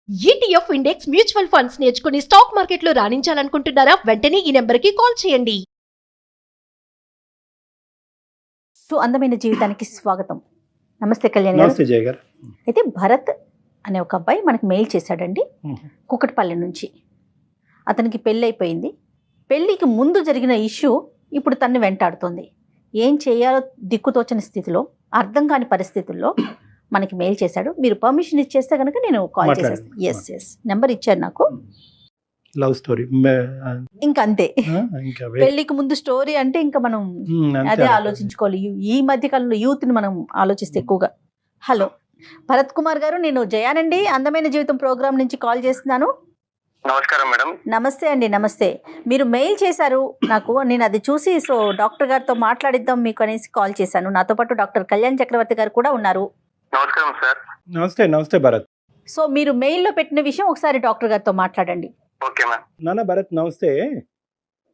ETF index mutual funds నేర్చుకుని stock మార్కెట్లో రాణించాలనుకుంటున్నారా? వెంటనే ఈ నెంబర్కి కాల్ చేయండి. అందమైన జీవితానికి స్వాగతం. నమస్తే కళ్యాణ్ గారు. నమస్తే జయ గారు. అయితే భరత్ అనే ఒక అబ్బాయి మనకి మెయిల్ చేశాడండి, కుకట్పల్లి నుంచి. అతనికి పెళ్ళి అయిపోయింది. పెళ్ళికి ముందు జరిగిన ఇష్యూ ఇప్పుడు తన్ని వెంటాడుతోంది. ఏం చేయాలో దిక్కుతోచని స్థితిలో, అర్థం కాని పరిస్థితుల్లో మనకి మెయిల్ చేశాడు. మీరు పర్మిషన్ ఇచ్చేస్తే కనుక నేను కాల్ చేసేస్తాను. ఎస్ నెంబర్ ఇచ్చారు నాకు. లవ్ స్టోరీ ఇంకా అంతే. పెళ్లికి ముందు స్టోరీ అంటే ఇంకా మనం అదే ఆలోచించుకోవాలి. ఈ మధ్య కాలంలో యూత్ ని మనం ఆలోచిస్తే ఎక్కువగా. హలో భరత్ కుమార్ గారు, నేను జయానండి, అందమైన జీవితం ప్రోగ్రామ్ నుంచి కాల్ చేస్తున్నాను. నమస్కారం మేడం. నమస్తే అండి. నమస్తే. మీరు మెయిల్ చేశారు నాకు, నేను అది చూసి సో డాక్టర్ గారితో మాట్లాడిద్దాం మీకు అనేసి కాల్ చేశాను. నాతో పాటు డాక్టర్ కళ్యాణ్ చక్రవర్తి గారు కూడా ఉన్నారు. నమస్కారం సార్. నమస్తే భరత్. సో మీరు మెయిల్లో పెట్టిన విషయం ఒకసారి డాక్టర్ గారితో మాట్లాడండి. Okay ma'am. నాన్న భరత్ నమస్తే.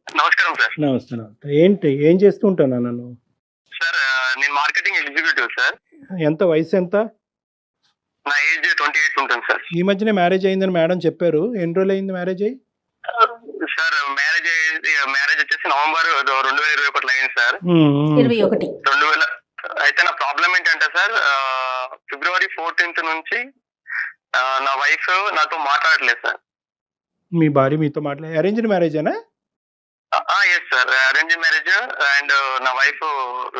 నమస్కారం సార్. నమస్తే. ఏంటి ఏం చేస్తూ ఉంటావు నన్ను? సార్ నేను మార్కెటింగ్ ఎగ్జిక్యూటివ్ సార్. ఎంత వయసు ఎంత? నా ఏజ్ 28 ఉంటుంది సార్. ఈ మధ్యనే మ్యారేజ్ అయిందని మేడం చెప్పారు. ఎన్ని రోజులు అయింది మ్యారేజ్ అయ్యి? సార్ మ్యారేజ్ వచ్చేసి నవంబర్ 2021 అయింది సార్. 21. 2000. అయితే నా ప్రాబ్లం ఏంటంటే సార్, ఫిబ్రవరి 14th నుంచి నా వైఫ్ నాతో మాట్లాడలేదు సార్. మీ భార్య మీతో అరేంజ్డ్ మ్యారేజేనా? Yes sir, arrange marriage. And నా వైఫ్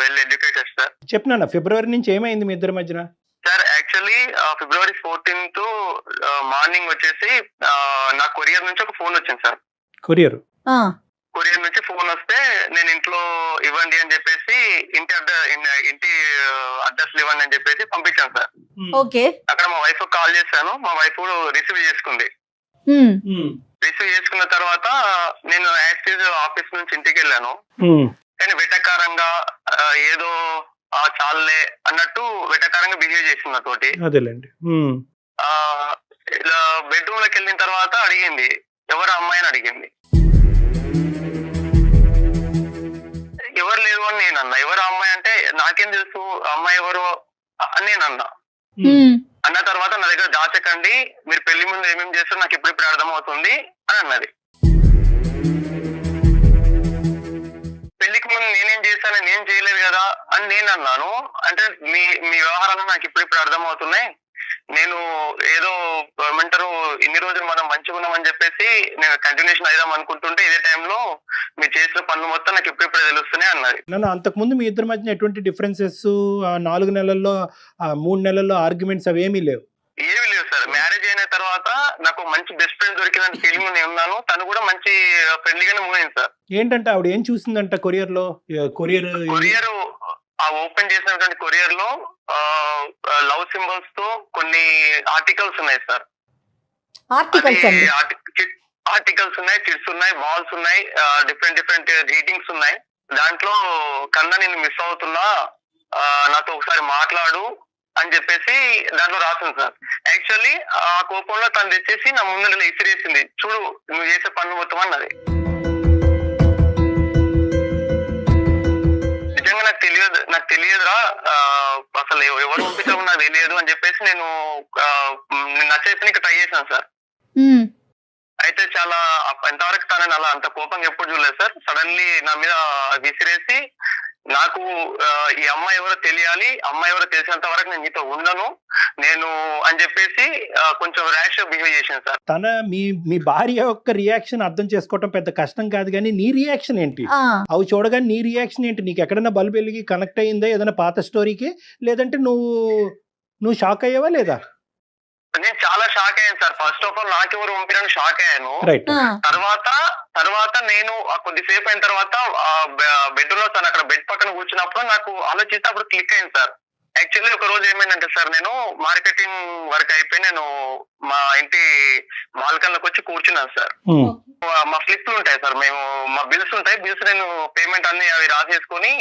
వెల్ ఎడ్యుకేటెడ్ సార్. చెప్పినా ఫిబ్రవరి నుంచి ఏమైంది మీ ఇద్దరి మధ్యన? సార్ యాక్చువల్లీ ఫిబ్రవరి 14th మార్నింగ్ వచ్చేసి నా కొరియర్ నుంచి ఒక ఫోన్ వచ్చింది సార్. కొరియర్ నుంచి ఫోన్ వస్తే నేను ఇంట్లో ఇవ్వండి అని చెప్పేసి ఇంటి అడ్రస్ ఇవ్వండి అని చెప్పేసి పంపించాను సార్. ఓకే. అక్కడ మా వైఫ్ కాల్ చేశాను. మా వైఫ్ రిసీవ్ చేసుకుంది. రిసీవ్ చేసుకున్న తర్వాత నేను యాక్చువల్ ఆఫీస్ నుంచి ఇంటికి వెళ్ళాను. కానీ వెటకారంగా ఏదో చాలే అన్నట్టు వెటకారంగా బిహేవ్ చేసింది నాతోటి. ఇలా బెడ్రూమ్ లోకి వెళ్ళిన తర్వాత అడిగింది, ఎవరు అమ్మాయి అని అడిగింది. ఎవరు లేదు అని నేను అన్నా. ఎవరు అమ్మాయి అంటే నాకేం తెలుసు అమ్మాయి ఎవరు అని నేను అన్నా. అన్న తర్వాత నా దగ్గర దాచకండి, మీరు పెళ్లి ముందు ఏమేమి చేస్తారో నాకు ఇప్పుడిప్పుడు అర్థమవుతుంది అని అన్నది. పెళ్లికి ముందు నేనేం చేశాను, నేను చేయలేదు కదా అని నేను అన్నాను. అంటే మీ వ్యవహారాలు నాకు ఇప్పుడిప్పుడు అర్థమవుతున్నాయి. నేను ఏదో ఏమంటారు, ఇన్ని రోజులు మనం మంచిగా ఉన్నామని చెప్పేసి నేను కంటిన్యూషన్ అయిదాం అనుకుంటుంటే ఇదే టైంలో మీరు చేసిన పనులు మొత్తం నాకు ఇప్పుడిప్పుడే తెలుస్తున్నాయి అన్నది. నన్ను అంతకుముందు మీ ఇద్దరి మధ్యన ఎటువంటి డిఫరెన్సెస్ 4 నెలల్లో 3 నెలల్లో ఆర్గ్యుమెంట్స్ అవేమీ లేవు? ఏమీ లేవు సార్. మ్యారేజ్ అయిన తర్వాత నాకు మంచి బెస్ట్ ఫ్రెండ్ దొరికిందని ఫీలింగ్ నేను ఉన్నాను. తను కూడా మంచి ఫ్రెండ్లీగానే మూవ్ అయింది సార్. ఏంటంటే ఆవిడ ఏం చూసిందంట కొరియర్ ఓపెన్ చేసినటువంటి కొరియర్ లో లవ్ సింబల్స్ తో కొన్ని ఆర్టికల్స్ ఉన్నాయి సార్. ఆర్టికల్స్ ఉన్నాయి, కిడ్స్ ఉన్నాయి, బాల్స్ ఉన్నాయి, డిఫరెంట్ గ్రీటింగ్స్ ఉన్నాయి. దాంట్లో కన్నా నేను మిస్ అవుతున్నా, నాతో ఒకసారి మాట్లాడు అని చెప్పేసి దాంట్లో రాసింది సార్. యాక్చువల్లీ ఆ కోపంలో తను తెచ్చేసి నా ముందు ఇసిరేసింది, చూడు నువ్వు చేసే పనులు మొత్తం అన్నది. నాకు తెలియదురా, అసలు ఎవరు పంపించాము నాకు తెలియదు అని చెప్పేసి నేను నచ్చేసి ట్రై చేశాను సార్. అయితే చాలా ఎంతవరకు తనని అలా అంత కోపంగా ఎప్పుడు చూడలేదు సార్. సడన్లీ నా మీద విసిరేసి, నాకు ఈ అమ్మాయి ఎవరో తెలియాలి, అమ్మాయి ఎవరో తెలిసినంత వరకు నేను మీతో ఉండను నేను అని చెప్పేసి కొంచెం ర్యాష్ బిహేవ్ చేశాను సార్. తన మీ భార్య యొక్క రియాక్షన్ అర్థం చేసుకోవటం పెద్ద కష్టం కాదు, కానీ నీ రియాక్షన్ ఏంటి? అవి చూడగానే నీ రియాక్షన్ ఏంటి? నీకు ఎక్కడైనా బల్బు వెలిగి కనెక్ట్ అయ్యిందా ఏదైనా పాత స్టోరీకి? లేదంటే నువ్వు షాక్ అయ్యావా లేదా? నేను చాలా షాక్ అయ్యాను సార్. ఫస్ట్ ఆఫ్ ఆల్ నాకెవరు పంపినని షాక్ అయ్యాను. తర్వాత నేను కొద్దిసేపు అయిన తర్వాత బెడ్రూమ్ లో తను అక్కడ బెడ్ పక్కన కూర్చున్నప్పుడు నాకు ఆలోచిస్తే అప్పుడు క్లిక్ అయింది సార్. యాక్చువల్లీ ఒక రోజు ఏమైందంటే సార్, నేను మార్కెటింగ్ వర్క్ అయిపోయి నేను మా ఇంటి బాల్కన్లోకి వచ్చి కూర్చున్నాను సార్. మా స్లిప్లు ఉంటాయి సార్, మా బిల్స్ ఉంటాయి. బిల్స్ నేను పేమెంట్ అన్ని అవి రాసేసుకొని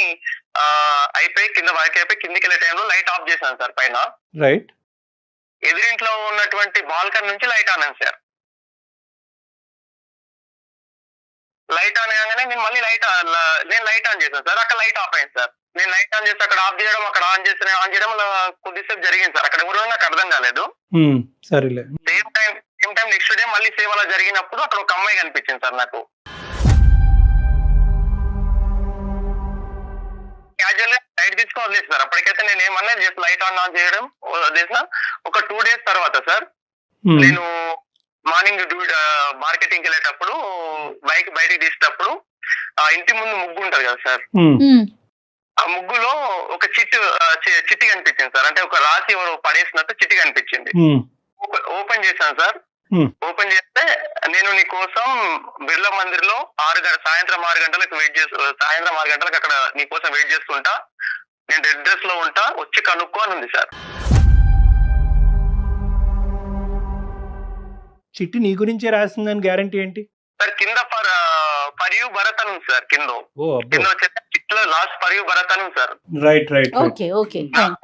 అయిపోయి కింద వర్క్ అయిపోయి కిందికి వెళ్ళే టైంలో లైట్ ఆఫ్ చేశాను సార్ పైన. రైట్. ఎదురింట్లో ఉన్నటువంటి బాల్కన్ నుంచి లైట్ ఆనాను సార్. లైట్ ఆన్ కాగానే నేను మళ్ళీ లైట్ ఆన్ చేశాను సార్. అక్కడ లైట్ ఆఫ్ అయింది సార్. నేను లైట్ ఆన్ చేసి అక్కడ ఆఫ్ చేయడం, అక్కడ ఆన్ చేయడం కొద్దిసేపు జరిగింది సార్. అక్కడ ఎవరు నాకు అర్థం కాలేదు. సేమ్ టైం మళ్ళీ సేమ్ అలా జరిగినప్పుడు అక్కడ ఒక అమ్మాయి కనిపించింది సార్ నాకు. క్యాజువల్ గా లైట్ తీసుకొని వదిలేసి సార్. అప్పటికైతే నేను ఏమన్నా జస్ట్ లైట్ ఆన్ చేయడం వదిలేసిన. ఒక 2 days తర్వాత సార్ నేను మార్నింగ్ మార్కెటింగ్ కి వెళ్ళేటప్పుడు బైక్ బయటికి తీసేటప్పుడు ఇంటి ముందు ముగ్గు ఉంటది కదా సార్, ఆ ముగ్గులో ఒక చిట్టి కనిపించింది సార్. అంటే ఒక రాసి ఎవరు పడేసినట్టు చిట్టి కనిపించింది. ఓపెన్ చేశాను సార్. ఓపెన్ చేస్తే నేను నీ కోసం బిర్లా మందిర్ లో సాయంత్రం 6 గంటలకు సాయంత్రం 6 గంటలకు అక్కడ నీ కోసం వెయిట్ చేస్తుంటా, నేను రెడ్ డ్రెస్ లో ఉంటా, వచ్చి కనుక్కో అని ఉంది సార్. చిట్టి నీ గురించే రాసిందని గ్యారంటీ ఏంటి సార్? కింద పరియు భరత్ అని ఉంది సార్. కింద వచ్చేసి చిట్లో లాస్ట్ పరియు భరత్ అని ఉంది sir. Right right. Okay okay.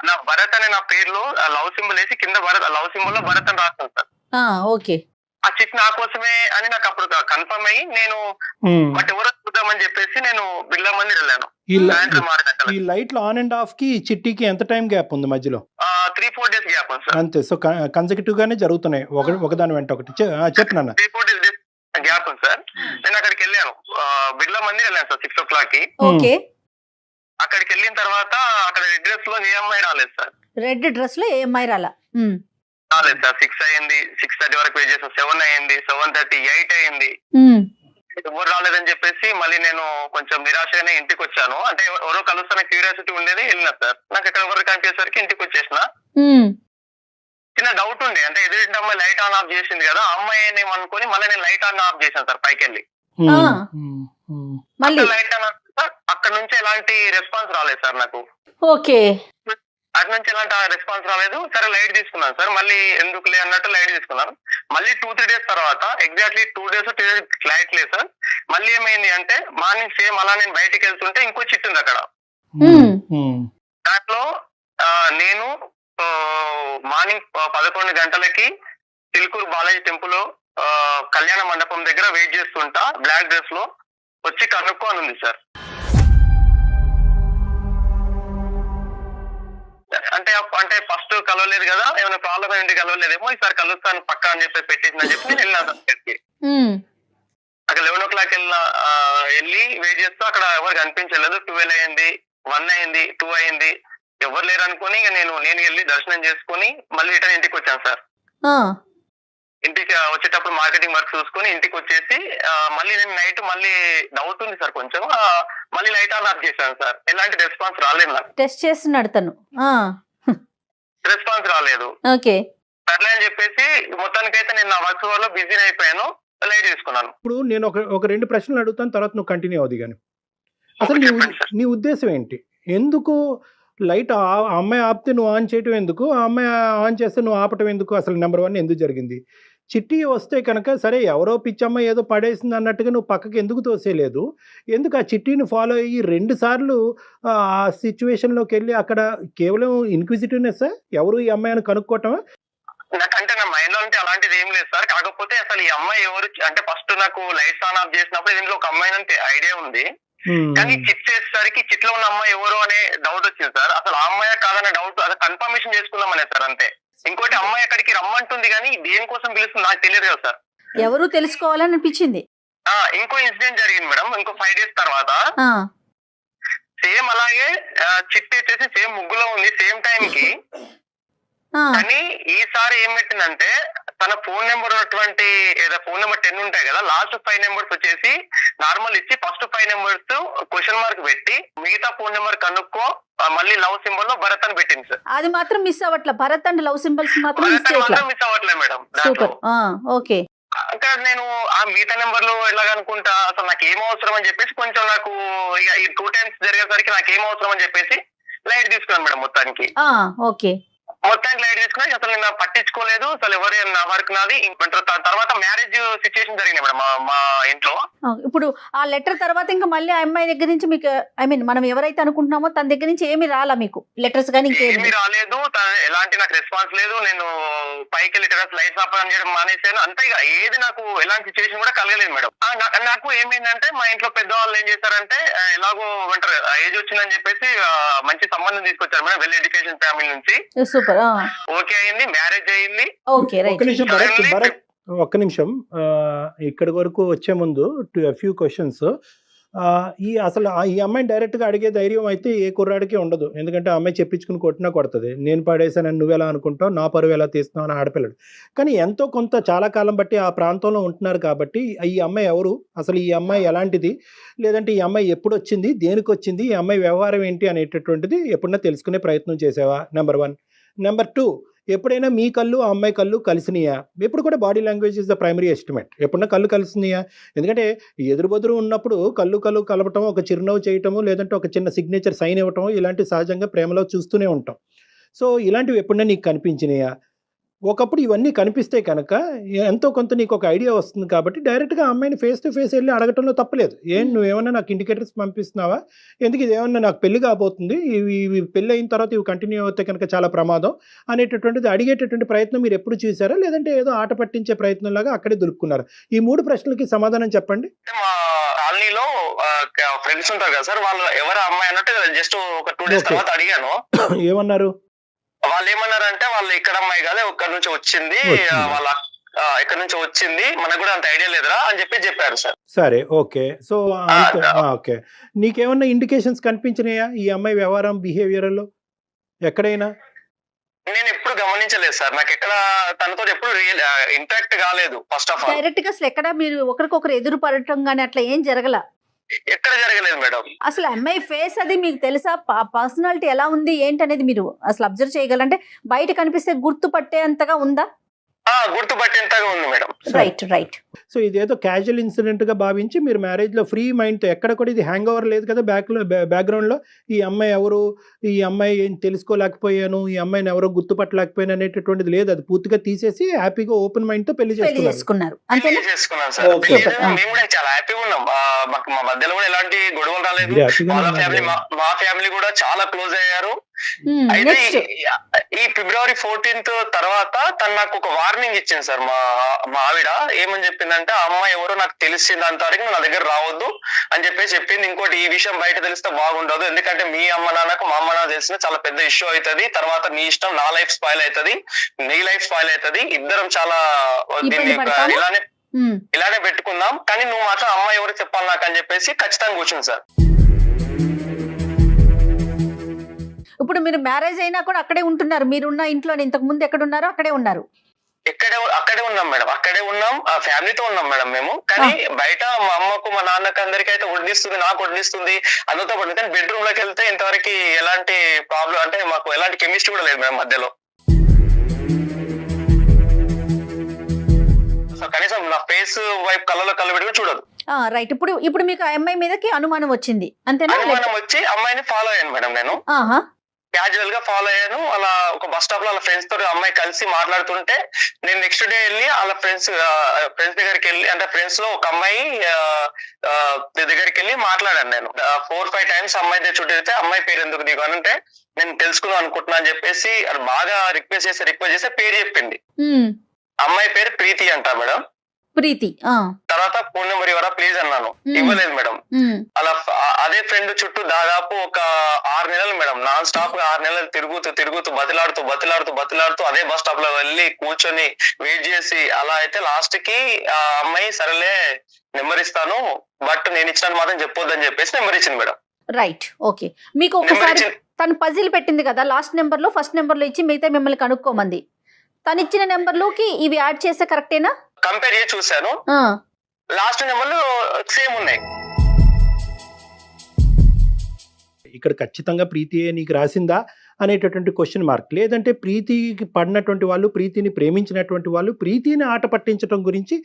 నా భరత్ అనే నా పేరులో లవ్ సింబల్ వేసి కింద లవ్ సింబల్ లో భరత్ అని రాస్తాను సార్. ఓకే. ఆ చిట్ నా కోసమే అని నాకు అప్పుడు కన్ఫర్మ్ అయ్యి నేను బట్ ఎవరో చూద్దామని చెప్పేసి నేను బిర్లా మందిర్ వెళ్ళాను. సాయంత్రం 6 గంటలకు. ఈ లైట్లు ఆన్ అండ్ ఆఫ్ కి చిట్టికి ఎంత టైం గ్యాప్ ఉంది మధ్యలో? 3-4 days గ్యాప్ ఉంది సార్. అంతే. సో కన్సెక్యూటివ్ గానే జరుగుతున్నాయి, ఒకదాని వెంట ఒకటి. చెప్పు నాన్న. 3-4 days గ్యాప్ ఉంది సార్. నేను అక్కడికి వెళ్ళాను, బిర్లా మందిర్ వెళ్ళాను సార్ 6 o'clock కి. ఓకే. అక్కడికి వెళ్ళిన తర్వాత అక్కడ రెడ్ డ్రెస్ లో ఏ అమ్మాయి రాలేదు సార్. రెడ్ డ్రెస్ లో ఏ అమ్మాయి రాలేదు సార్. 6 అయింది, 6:30 వరకు వెయిట్ చేసాం. 7 అయింది, 7:30, 8 అయింది, ఎవరు రాలేదని చెప్పేసి మళ్ళీ నేను కొంచెం నిరాశగానే ఇంటికి వచ్చాను. అంటే ఎవరో కలుస్తున్న క్యూరియాసిటీ ఉండేది, వెళ్ళిన సార్. నాకు ఇక్కడ ఎవరు కనిపించేసరికి ఇంటికి వచ్చేసిన. చిన్న డౌట్ ఉండే, అంటే ఎదురింటి అమ్మాయి లైట్ ఆన్ ఆఫ్ చేసింది కదా, అమ్మాయి అనుకుని మళ్ళీ నేను లైట్ ఆన్ ఆఫ్ చేశాను సార్. పైకి వెళ్ళి లైట్ ఆన్ ఆఫ్, అక్కడ నుంచి ఎలాంటి రెస్పాన్స్ రాలేదు సార్ నాకు. ఓకే. అటు నుంచి ఎలాంటి రెస్పాన్స్ రాలేదు. సరే లైట్ తీసుకున్నాను సార్. మళ్ళీ ఎందుకులే అన్నట్టు లైట్ తీసుకున్నాను. మళ్ళీ 2-3 days తర్వాత ఎగ్జాక్ట్లీ 2 days లైట్ లేదు సార్. మళ్ళీ ఏమైంది అంటే మార్నింగ్ సేమ్ అలా నేను బయటికి వెళ్తుంటే ఇంకో చిట్టు ఉంది అక్కడ. దాంట్లో నేను మార్నింగ్ 11 గంటలకి చిలుకూరు బాలాజీ టెంపుల్ కళ్యాణ మండపం దగ్గర వెయిట్ చేస్తుంటా, బ్లాక్ డ్రెస్ లో, వచ్చి కనుక్కో అని ఉంది సార్. అంటే ఫస్ట్ కలవలేదు కదా, ఏమైనా ప్రాబ్లం ఏంటి కలవలేదేమో, ఈసారి కలుస్తాను పక్కా అని చెప్పి పెట్టేసిందని చెప్పి నేను వెళ్ళినా సార్. అక్కడ 11 o'clock వెళ్ళి వెయిట్ చేస్తూ అక్కడ ఎవరు కనిపించలేదు. 12 అయింది, 1 అయింది, 2 అయింది, ఎవరు లేరు అనుకుని నేను వెళ్ళి దర్శనం చేసుకుని మళ్ళీ రిటర్న్ ఇంటికి వచ్చాను సార్. ఇంటికి వచ్చేటప్పుడు మార్కెటింగ్ వర్క్ చూసుకుని ఇంటికి వచ్చేసి మళ్ళీ నేను నైట్ మళ్ళీ డౌట్ ఉంది సార్ కొంచెం, మళ్ళీ లైట్ ఆన్ ఆఫ్ చేశాను సార్. ఎలాంటి రెస్పాన్స్ రాలేదు నాకు. టెస్ట్ చేస్తున్నాడు తను. రెస్పాన్స్ రాలేదు. ఓకే. సర్లే అని చెప్పేసి మొత్తానికైతే నేను నా వర్క్ వల్ల బిజీ అయిపోయాను, లైట్ తీసుకున్నాను. ఇప్పుడు నేను ఒక 2 ప్రశ్నలు అడుగుతాను, తర్వాత నువ్వు కంటిన్యూ అవుది. కానీ అసలు నీ ఉద్దేశం ఏంటి? ఎందుకు లైట్ ఆ అమ్మాయి ఆపితే నువ్వు ఆన్ చేయటం ఎందుకు, ఆ అమ్మాయి ఆన్ చేస్తే నువ్వు ఆపటం ఎందుకు? అసలు నెంబర్ 1 ఎందుకు జరిగింది? చిట్టి వస్తే కనుక సరే ఎవరో పిచ్చమ్మ ఏదో పడేసింది అన్నట్టుగా నువ్వు పక్కకి ఎందుకు తోసేయలేదు? ఎందుకు ఆ చిట్టిని ఫాలో అయ్యి 2 సార్లు ఆ సిచ్యువేషన్లోకి వెళ్ళి అక్కడ కేవలం ఇన్క్విజిటివ్నెస్, ఎవరు ఈ అమ్మాయిని కనుక్కోవటమా? నాకంటే నా మైండ్ లో అంటే అలాంటిది ఏం లేదు సార్. కాకపోతే అసలు ఈ అమ్మాయి ఎవరు అంటే ఫస్ట్ నాకు లైట్స్ ఆన్ ఆఫ్ చేసినప్పుడు దీంట్లో ఒక అమ్మాయి అంటే ఐడియా ఉంది, కానీ చిట్ చేసేసరికి చిట్లో ఉన్న అమ్మాయి ఎవరు అనే డౌట్ వచ్చింది సార్. అసలు ఆ అమ్మాయి కాదనే డౌట్, అసలు కన్ఫర్మేషన్ చేసుకుందామనే సార్ అంతే. ఇంకోటి అమ్మాయి అక్కడికి రమ్మంటుంది కానీ దేనికోసం పిలుస్తుంది నాకు తెలియదు కదా సార్. ఎవరు తెలుసుకోవాలని అనిపించింది. ఇంకో ఇన్సిడెంట్ జరిగింది మేడం. ఇంకో 5 days తర్వాత సేమ్ అలాగే చిట్ వచ్చేసి సేమ్ ముగ్గులో ఉంది సేమ్ టైం కి. కానీ ఈసారి ఏం పెట్టిందంటే తన ఫోన్ నెంబర్ ఉన్నటువంటి ఫోన్ నెంబర్ 10 ఉంటాయి కదా, లాస్ట్ 5 numbers వచ్చేసి నార్మల్ ఇచ్చి ఫస్ట్ 5 numbers క్వశ్చన్ మార్క్ పెట్టి మిగతా ఫోన్ నెంబర్ కనుక్కో మళ్ళీ లవ్ సింబల్ లో భరత్ అని పెట్టింది సార్. అది మాత్రం మిస్ అవ్వట్లే, భరత్ అండ్ లవ్ సింబల్స్ మాత్రం మిస్ అవ్వట్లేదు మేడం. సూపర్. ఓకే. అక్కడ నేను ఆ మిగతా నెంబర్లు ఎలాగనుకుంటా, అసలు నాకు ఏం అవసరం అని చెప్పేసి కొంచెం నాకు ఇక ఈ 2 times జరిగేసరికి నాకు ఏం అవసరం అని చెప్పేసి లైట్ తీసుకున్నాను మేడం మొత్తానికి. ఓకే. మొత్తానికి లైట్ తీసుకున్నా, అసలు నేను పట్టించుకోలేదు అసలు ఎవరు నా వర్క్ నాది. తర్వాత మ్యారేజ్ సిచ్యుయేషన్ జరిగింది మేడం మా ఇంట్లో. ఇప్పుడు ఆ లెటర్ తర్వాత ఇంకా మళ్ళీ ఆ అమ్మాయి దగ్గర నుంచి మీకు మనం ఎవరైతే అనుకుంటున్నామో తన దగ్గర నుంచి ఏమి రాలా మీకు లెటర్స్ కానీ? ఏమీ రాలేదు, ఎలాంటి నాకు రెస్పాన్స్ లేదు. నేను పైకి వెళ్ళి లైట్స్ ఆఫ్ ఆన్ చేయడం మానేసాను అంతే. ఇక ఏది నాకు ఎలాంటి సిచ్యువేషన్ కూడా కలగలేదు మేడం. నాకు ఏమైందంటే మా ఇంట్లో పెద్దవాళ్ళు ఏం చేశారంటే ఎలాగో అంటారు ఏజ్ వచ్చిందని చెప్పేసి మంచి సంబంధం తీసుకొచ్చారు మేడం, వెల్ ఎడ్యుకేషన్ ఫ్యామిలీ నుంచి. సూపర్. ఓకే అయింది, మ్యారేజ్ అయింది. Okay right. ఒక్క నిమిషం. ఇక్కడి వరకు వచ్చే ముందు ఫ్యూ క్వశ్చన్స్. ఈ అమ్మాయిని డైరెక్ట్గా అడిగే ధైర్యం అయితే ఏ కుర్రాడికి ఉండదు. ఎందుకంటే ఆ అమ్మాయి చెప్పించుకుని కొట్టినా కొడుతుంది. నేను పడేసానని నువ్వెలా అనుకుంటావు, నా పరువు ఎలా తీస్తున్నావు అని ఆడపిల్లడు. కానీ ఎంతో కొంత చాలా కాలం బట్టి ఆ ప్రాంతంలో ఉంటున్నారు కాబట్టి ఈ అమ్మాయి ఎవరు, అసలు ఈ అమ్మాయి ఎలాంటిది, లేదంటే ఈ అమ్మాయి ఎప్పుడు వచ్చింది, దేనికి వచ్చింది, ఈ అమ్మాయి వ్యవహారం ఏంటి అనేటటువంటిది ఎప్పుడన్నా తెలుసుకునే ప్రయత్నం చేసావా? నెంబర్ 1. నెంబర్ 2, ఎప్పుడైనా మీ కళ్ళు ఆ అమ్మాయి కళ్ళు కలిసినాయా? ఎప్పుడు కూడా body language is the primary estimate. ఎప్పుడన్నా కళ్ళు కలిసినాయా? ఎందుకంటే ఎదురు బదురు ఉన్నప్పుడు కళ్ళు కలపటం, ఒక చిరునవ్వు చేయటము, లేదంటే ఒక చిన్న సిగ్నేచర్ సైన్ ఇవ్వటం, ఇలాంటి సహజంగా ప్రేమలో చూస్తూనే ఉంటాం. సో ఇలాంటివి ఎప్పుడన్నా నీకు కనిపించినాయా? ఒకప్పుడు ఇవన్నీ కనిపిస్తే కనుక ఎంతో కొంత నీకు ఒక ఐడియా వస్తుంది కాబట్టి డైరెక్ట్గా అమ్మాయిని ఫేస్ టు ఫేస్ వెళ్ళి అడగటంలో తప్పలేదు. నువ్వేమన్నా నాకు ఇండికేటర్స్ పంపిస్తున్నావా, ఎందుకు ఇదేమన్నా నాకు పెళ్లి కాబోతుంది, ఇవి పెళ్ళి అయిన తర్వాత ఇవి కంటిన్యూ అవుతే కనుక చాలా ప్రమాదం అనేటటువంటిది అడిగేటటువంటి ప్రయత్నం మీరు ఎప్పుడు చూసారా, లేదంటే ఏదో ఆట పట్టించే ప్రయత్నంలాగా అక్కడే దొరుకున్నారు? ఈ 3 ప్రశ్నలకి సమాధానం చెప్పండి. మా కాలనీలో ఫ్రెండ్స్ ఉంటారు కదా సార్, వాళ్ళు ఎవరు అమ్మాయి అన్నట్టు జస్ట్ ఒక 2 days తర్వాత అడిగాను. ఏమన్నారు? వాళ్ళు ఏమన్నారంటే వాళ్ళు ఇక్కడ అమ్మాయి కాదు, ఇక్కడ నుంచి వచ్చింది, వాళ్ళ ఇక్కడ నుంచి వచ్చింది, మనకు కూడా అంత ఐడియా లేదురా అని చెప్పారు సార్. సరే, ఓకే. సో ఓకే, నీకేమన్నా ఇండికేషన్స్ కనిపించినాయా ఈ అమ్మాయి వ్యవహారం, బిహేవియర్లో ఎక్కడైనా? నేను ఎప్పుడు గమనించలేదు సార్, నాకు ఎక్కడ తనతో ఎప్పుడు ఇంటరాక్ట్ కాలేదు. ఫస్ట్ ఆఫ్ ఆల్ డైరెక్ట్ గా అసలు ఎక్కడ మీరు ఒకరికొకరు ఎదురు పడటం గానీ అట్లా ఏం జరగల? ఎక్కడ జరగలేదు మేడం. అసలు అమ్మాయి ఫేస్ అది మీకు తెలుసా? పర్సనాలిటీ ఎలా ఉంది ఏంటి అనేది మీరు అసలు అబ్జర్వ్ చేయగలంటే బయట కనిపిస్తే గుర్తుపట్టే అంతగా ఉందా? గుర్తుపట్టేంతగా ఉంది మేడం. రైట్. సో ఇదేదో క్యాజువల్ ఇన్సిడెంట్ గా భావించి మీరు మ్యారేజ్ లో ఫ్రీ మైండ్ తో, ఎక్కడ కూడా ఇది హ్యాంగ్ ఓవర్ లేదు కదా బ్యాక్గ్రౌండ్ లో, ఈ అమ్మాయి ఎవరు, ఈ అమ్మాయి ఏం తెలుసుకోలేకపోయాను, ఈ అమ్మాయిని ఎవరో గుర్తుపట్టలేకపోయాను అనేటటువంటిది లేదు. అది పూర్తిగా తీసేసి హ్యాపీగా ఓపెన్ మైండ్ తో పెళ్లి చేసుకున్నారు. చేసుకున్నాను సార్. మేము కూడా చాలా హ్యాపీగా ఉన్నాం. మా మధ్యలో కూడా ఎలాంటి గొడవలు రాలేదు. మా ఫ్యామిలీ కూడా చాలా క్లోజ్ అయ్యారు. అయితే ఈ February 14th తర్వాత తను నాకు ఒక వార్నింగ్ ఇచ్చింది సార్. మా ఆవిడ ఏమని చెప్పిందంటే, ఆ అమ్మాయి ఎవరో నాకు తెలిసింది అంతవరకు నా దగ్గర రావద్దు అని చెప్పింది. ఇంకోటి, ఈ విషయం బయట తెలిస్తే బాగుండదు, ఎందుకంటే మీ అమ్మ నాన్నకు మా అమ్మ నాన్న తెలిసిన చాలా పెద్ద ఇష్యూ అవుతుంది, తర్వాత నీ ఇష్టం, నా లైఫ్ స్పాయిల్ అవుతుంది, నీ లైఫ్ స్పాయిల్ అవుతుంది, ఇద్దరం చాలా దీన్ని ఇలానే పెట్టుకుందాం, కానీ నువ్వు మాత్రం అమ్మాయి ఎవరు చెప్పాలి నాకు అని చెప్పేసి ఖచ్చితంగా కూర్చుంది సార్. ఇప్పుడు మీరు మ్యారేజ్ అయినా కూడా అక్కడే ఉంటున్నారు, మీరున్న ఇంట్లో ఇంతకు ముందు ఎక్కడ ఉన్నారో అక్కడే ఉన్నారు? అక్కడే ఉన్నాం మేడం, అక్కడే ఉన్నాం, ఫ్యామిలీతో ఉన్నాం మేడం మేము. కానీ బయట మా అమ్మకు మా నాన్నకు అందరికీ అయితే వడ్డిస్తుంది, నాకు వడ్డిస్తుంది, అందరితో పడుతుంది. కానీ బెడ్రూమ్ లోకి వెళ్తే ఇంతవరకు ఎలాంటి ప్రాబ్లం, అంటే మాకు ఎలాంటి కెమిస్ట్రీ కూడా లేదు మేడం మధ్యలో. కనీసం నా ఫేస్ వైపు కళ్ళలో కళ్ళు పెట్టుకుని చూడదు. రైట్. ఇప్పుడు మీకు అమ్మాయి మీదకి అనుమానం వచ్చింది అంతేనా? అనుమానం వచ్చి అమ్మాయిని ఫాలో అయ్యాను మేడం. నేను క్యాజువల్ గా ఫాలో అయ్యాను. అలా ఒక బస్ స్టాప్ లో వాళ్ళ ఫ్రెండ్స్ తోటి అమ్మాయి కలిసి మాట్లాడుతుంటే నేను నెక్స్ట్ డే వెళ్ళి వాళ్ళ ఫ్రెండ్స్ దగ్గరికి వెళ్ళి, అంటే ఫ్రెండ్స్ లో ఒక అమ్మాయి దగ్గరికి వెళ్ళి మాట్లాడాను. నేను 4-5 times అమ్మాయి చుట్టూ తిరిగితే, అమ్మాయి పేరు ఎందుకు నీకు అని అంటే, నేను తెలుసుకుందాం అనుకుంటున్నా అని చెప్పేసి అది బాగా రిక్వెస్ట్ చేస్తే పేరు చెప్పింది. అమ్మాయి పేరు ప్రీతి అంట మేడం. ప్రీతి. తర్వాత ఫోన్ నెంబర్ ఇవ్వరా ప్లీజ్ అన్నాను, ఇవ్వలేదు మేడం. అలా అదే ఫ్రెండ్ చుట్టూ దాదాపు ఒక 6 నెలలు మేడం, నాన్ స్టాప్ గా 6 నెలలు తిరుగుతూ బతిలాడుతూ అదే బస్ స్టాప్ లో వెళ్ళి కూర్చొని వెయిట్ చేసి, అలా అయితే లాస్ట్ కి ఆ అమ్మాయి సరేలే నెంబర్ ఇస్తాను, బట్ నేను ఇచ్చినట్టు మాత్రం చెప్పొద్దని చెప్పేసి నెంబర్ ఇచ్చింది మేడం. Right, okay. మీకు ఒకసారి తను పజిల్ పెట్టింది కదా, లాస్ట్ నెంబర్ లో ఫస్ట్ నెంబర్ లో ఇచ్చి మిగతా మిమ్మల్ని కనుక్కోమంది. తను ఇచ్చిన నెంబర్ లోకి ఇవి యాడ్ చేస్తే కరెక్టేనా? కంపేర్ చేసి చూసాను, లాస్ట్ నెంబర్లు సేమ్ ఉన్నాయి. ఇక్కడ ఖచ్చితంగా ప్రీతి నీకు రాసిందా అనేటటువంటి క్వశ్చన్ మార్క్. లేదంటే ప్రీతికి పడినటువంటి వాళ్ళు, ప్రీతిని ప్రేమించినటువంటి వాళ్ళు ప్రీతిని ఆట పట్టించడం గురించి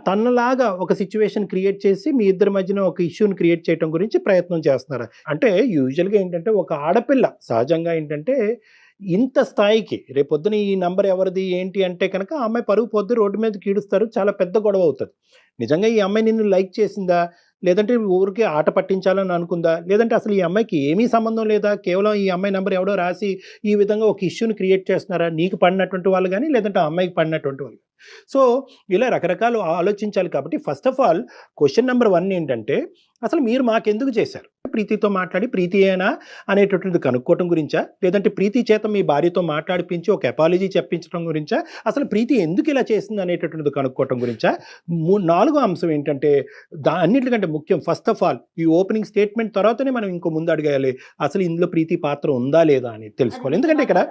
తనలాగా ఒక సిచ్యువేషన్ క్రియేట్ చేసి మీ ఇద్దరి మధ్యన ఒక ఇష్యూని క్రియేట్ చేయడం గురించి ప్రయత్నం చేస్తున్నారు. అంటే యూజువల్గా ఏంటంటే ఒక ఆడపిల్ల సహజంగా ఏంటంటే ఇంత స్థాయికి రేపొద్దున ఈ నంబర్ ఎవరిది ఏంటి అంటే కనుక ఆ అమ్మాయి పరుగు పొద్దు రోడ్డు మీద కీడుస్తారు, చాలా పెద్ద గొడవ అవుతుంది. నిజంగా ఈ అమ్మాయి నిన్ను లైక్ చేసిందా, లేదంటే ఊరికి ఆట పట్టించాలని అనుకుందా, లేదంటే అసలు ఈ అమ్మాయికి ఏమీ సంబంధం లేదా, కేవలం ఈ అమ్మాయి నెంబర్ ఎవడో రాసి ఈ విధంగా ఒక ఇష్యూని క్రియేట్ చేస్తున్నారా, నీకు పడినటువంటి వాళ్ళు కానీ లేదంటే ఆ అమ్మాయికి పడినటువంటి వాళ్ళు. సో ఇలా రకరకాలు ఆలోచించాలి. కాబట్టి first of all question number 1 ఏంటంటే, అసలు మీరు మాకెందుకు చేశారు? ప్రీతితో మాట్లాడి ప్రీతియేనా అనేటటువంటిది కనుక్కోవటం గురించా, లేదంటే ప్రీతి చేత మీ భార్యతో మాట్లాడిపించి ఒక అపాలజీ చెప్పించడం గురించా, అసలు ప్రీతి ఎందుకు ఇలా చేసింది అనేటటువంటిది కనుక్కోవటం గురించా? నాలుగో అంశం ఏంటంటే అన్నిటికంటే ముఖ్యం, ఫస్ట్ ఆఫ్ ఆల్ ఈ ఓపెనింగ్ స్టేట్మెంట్ తర్వాతనే మనం ఇంకో ముందు అడగాలి అసలు ఇందులో ప్రీతి పాత్ర ఉందా లేదా అని తెలుసుకోవాలి. ఎందుకంటే ఇక్కడ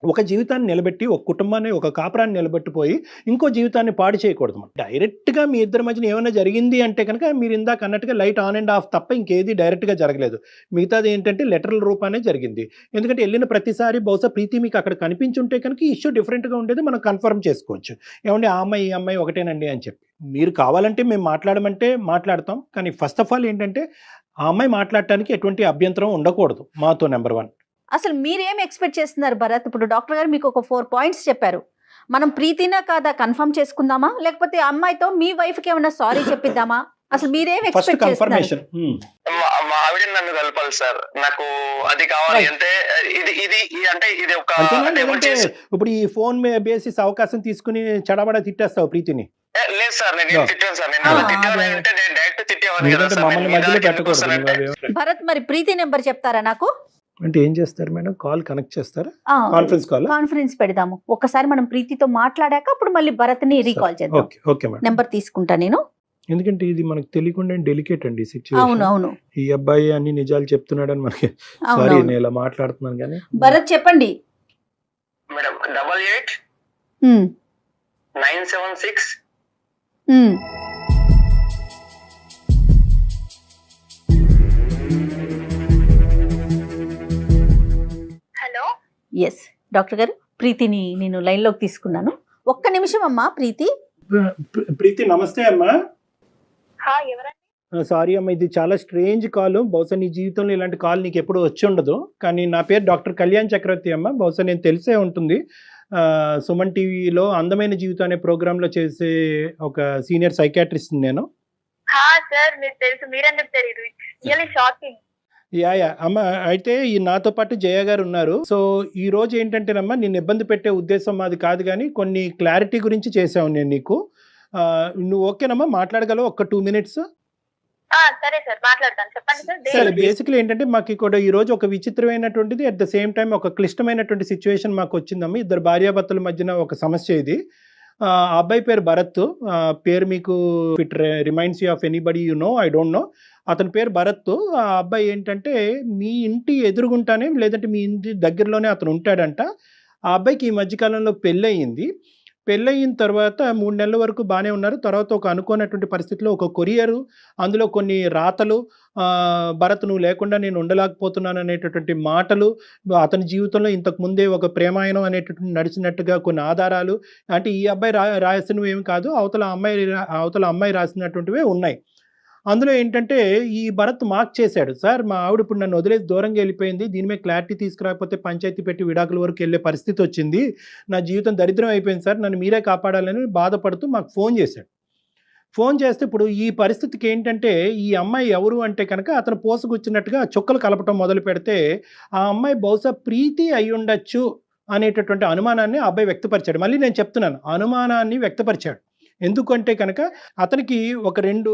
ఒక జీవితాన్ని నిలబెట్టి ఒక కుటుంబాన్ని ఒక కాపురాన్ని నిలబెట్టిపోయి ఇంకో జీవితాన్ని పాడు చేయకూడదు. డైరెక్ట్గా మీ ఇద్దరి మధ్యన ఏమైనా జరిగింది అంటే కనుక మీరు ఇందాక అన్నట్టుగా లైట్ ఆన్ అండ్ ఆఫ్ తప్ప ఇంకేది డైరెక్ట్గా జరగలేదు. మిగతాది ఏంటంటే లెటరల్ రూపానే జరిగింది. ఎందుకంటే వెళ్ళిన ప్రతిసారి బహుశా ప్రీతి మీకు అక్కడ కనిపించుంటే కనుక ఈ ఇష్యూ డిఫరెంట్గా ఉండేది, మనం కన్ఫర్మ్ చేసుకోవచ్చు. ఏమంటే ఆ అమ్మాయి ఈ అమ్మాయి ఒకటేనండి అని చెప్పి మీరు కావాలంటే మేము మాట్లాడమంటే మాట్లాడతాం. కానీ ఫస్ట్ ఆఫ్ ఆల్ ఏంటంటే ఆ అమ్మాయి మాట్లాడటానికి ఎటువంటి అభ్యంతరం ఉండకూడదు మాతో. నెంబర్ 1. అసలు మీరేం ఎక్స్పెక్ట్ చేస్తున్నారు భరత్? ఇప్పుడు డాక్టర్ గారు మీకు ఒక 4 పాయింట్స్ చెప్పారు. మనం ప్రీతినా కాదా కన్ఫర్మ్ చేసుకుందామా, లేకపోతే అమ్మాయితో మీ వైఫ్ కి ఏమైనా సారీ చెప్పిద్దామా? అసలు మీరేం ఎక్స్పెక్ట్ చేస్తున్నారు? మా ఆవిడ నన్ను కలపాలి సార్, నాకు అది కావాలి. అంటే ఇది అంటే ఇది ఒక ఇప్పుడు ఈ ఫోన్ బేసిస్ అవకాశం తీసుకుని చడబడ తిట్టేస్తావు ప్రీతిని? లేదు సార్, నేను తిట్టాను సార్. నేను తిట్టానంటే నేను డైరెక్ట్ తిట్టేవాడిని కదా సార్. భరత్ మరి ప్రీతి నెంబర్ చెప్తారా నాకు? అంటే ఏం చేస్తారు మేడం? కాల్ కనెక్ట్ చేస్తారా? కాన్ఫరెన్స్ పెడదాము. ఒకసారి మనం ప్రీతితో మాట్లాడాక అప్పుడు మళ్ళీ భరత్ ని రీకాల్ చేద్దాం. Okay madam. నెంబర్ తీసుకుంటా నేను. ఎందుకంటే ఇది మనకు తెలియకుండా డెలికేట్ అండి సిచ్యువేషన్. అవును. ఈ అబ్బాయి అన్ని నిజాలు చెప్తున్నాడని మనకి సారీ నేను ఇలా మాట్లాడుతున్నాను కానీ. భరత్ చెప్పండి మేడం. 88 976 ఎస్ డాక్టర్ గారు, ప్రీతిని నేను లైన్ లోకి తీసుకున్నాను. ఒక్క నిమిషం అమ్మా. ప్రీతి నమస్తే అమ్మా. సారీ అమ్మా, ఇది చాలా స్ట్రేంజ్ కాల్. బహుశా నీ జీవితంలో ఇలాంటి కాల్ నీకు ఎప్పుడు వచ్చి ఉండదు. కానీ నా పేరు డాక్టర్ కళ్యాణ్ చక్రవర్తి అమ్మ. బహుశా నేను తెలిసే ఉంటుంది. సుమన్ టీవీలో అందమైన జీవితం అనే ప్రోగ్రాంలో చేసే ఒక సీనియర్ సైకాట్రిస్ట్ నేను. యా అమ్మ, అయితే ఈ నాతో పాటు జయ గారు ఉన్నారు. సో ఈ రోజు ఏంటంటేనమ్మా, నేను ఇబ్బంది పెట్టే ఉద్దేశం మాది కాదు, కానీ కొన్ని క్లారిటీ గురించి చేసావు నేను నీకు. నువ్వు ఓకేనమ్మా? మాట్లాడగలవు ఒక 2 minutes? సరే సార్, మాట్లాడతాను. చెప్పండి సార్. సరే, బేసిక్లీ ఏంటంటే మాకు ఇక్కడ ఈ రోజు ఒక విచిత్రమైనటువంటిది, అట్ ద సేమ్ టైం ఒక క్లిష్టమైనటువంటి సిచ్యువేషన్ మాకు వచ్చిందమ్మా. ఇద్దరు భార్యాభర్తల మధ్యన ఒక సమస్య ఇది. ఆ అబ్బాయి పేరు భరత్. పేరు మీకు it reminds you of anybody you know, I don't know. అతని పేరు భరత్. ఆ అబ్బాయి ఏంటంటే మీ ఇంటి ఎదురుగుంటానే, లేదంటే మీ ఇంటి దగ్గరలోనే అతను ఉంటాడంట. ఆ అబ్బాయికి ఈ మధ్యకాలంలో పెళ్ళయింది. పెళ్ళయిన తర్వాత 3 నెలల వరకు బాగానే ఉన్నారు. తర్వాత ఒక అనుకోనటువంటి పరిస్థితిలో ఒక కొరియరు, అందులో కొన్ని రాతలు, భరత్ నువ్వు లేకుండా నేను ఉండలేకపోతున్నాను అనేటటువంటి మాటలు, అతని జీవితంలో ఇంతకు ముందే ఒక ప్రేమాయణం అనేటటువంటి నడిచినట్టుగా కొన్ని ఆధారాలు, అంటే ఈ అబ్బాయి రాసినవి ఏమి కాదు, అవతల అమ్మాయి రాసినటువంటివే ఉన్నాయి. అందులో ఏంటంటే ఈ భరత్ మార్క్ చేశాడు, సార్ మా ఆవిడ ఇప్పుడు నన్ను వదిలేసి దూరంగా వెళ్ళిపోయింది, దీని మీద క్లారిటీ తీసుకురాకపోతే పంచాయతీ పెట్టి విడాకుల వరకు వెళ్ళే పరిస్థితి వచ్చింది, నా జీవితం దరిద్రం అయిపోయింది సార్, నన్ను మీరే కాపాడాలని బాధపడుతూ మాకు ఫోన్ చేశాడు. ఫోన్ చేస్తే ఇప్పుడు ఈ పరిస్థితికి ఏంటంటే ఈ అమ్మాయి ఎవరు అంటే కనుక అతను పోసుకొచ్చినట్టుగా చుక్కలు కలపటం మొదలు పెడితే ఆ అమ్మాయి బహుశా ప్రీతి అయి ఉండొచ్చు అనేటటువంటి అనుమానాన్ని ఆ అబ్బాయి వ్యక్తపరిచాడు. మళ్ళీ నేను చెప్తున్నాను, అనుమానాన్ని వ్యక్తపరిచాడు. ఎందుకంటే కనుక అతనికి ఒక 2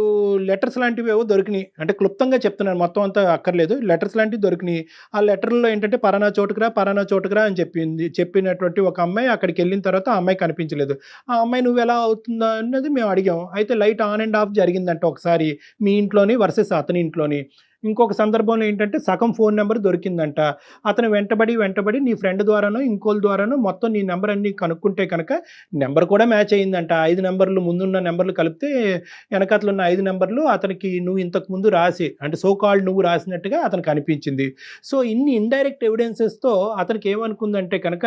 లెటర్స్ లాంటివి ఏవో దొరికినాయి. అంటే క్లుప్తంగా చెప్తున్నాను, మొత్తం అంతా అక్కర్లేదు. లెటర్స్ లాంటివి దొరికినాయి. ఆ లెటర్లో ఏంటంటే పలానా చోటుకురా అని చెప్పినటువంటి ఒక అమ్మాయి అక్కడికి వెళ్ళిన తర్వాత ఆ అమ్మాయి కనిపించలేదు. ఆ అమ్మాయి నువ్వు ఎలా అవుతుందా అన్నది మేము అడిగాం. అయితే లైట్ ఆన్ అండ్ ఆఫ్ జరిగిందంట ఒకసారి మీ ఇంట్లోని వర్సెస్ అతని ఇంట్లోని. ఇంకొక సందర్భంలో ఏంటంటే సగం ఫోన్ నెంబర్ దొరికిందంట. అతను వెంటబడి నీ ఫ్రెండ్ ద్వారానో ఇంకోళ్ళ ద్వారానో మొత్తం నీ నెంబర్ అన్ని కనుక్కుంటే కనుక నెంబర్ కూడా మ్యాచ్ అయ్యిందంట. 5 నెంబర్లు ముందున్న నెంబర్లు కలిపితే వెనకతలు ఉన్న 5 నెంబర్లు అతనికి నువ్వు ఇంతకు ముందు రాసి, అంటే సో కాల్డ్ నువ్వు రాసినట్టుగా అతనికి అనిపించింది. సో ఇన్ని ఇండైరెక్ట్ ఎవిడెన్సెస్తో అతనికి ఏమనుకుందంటే కనుక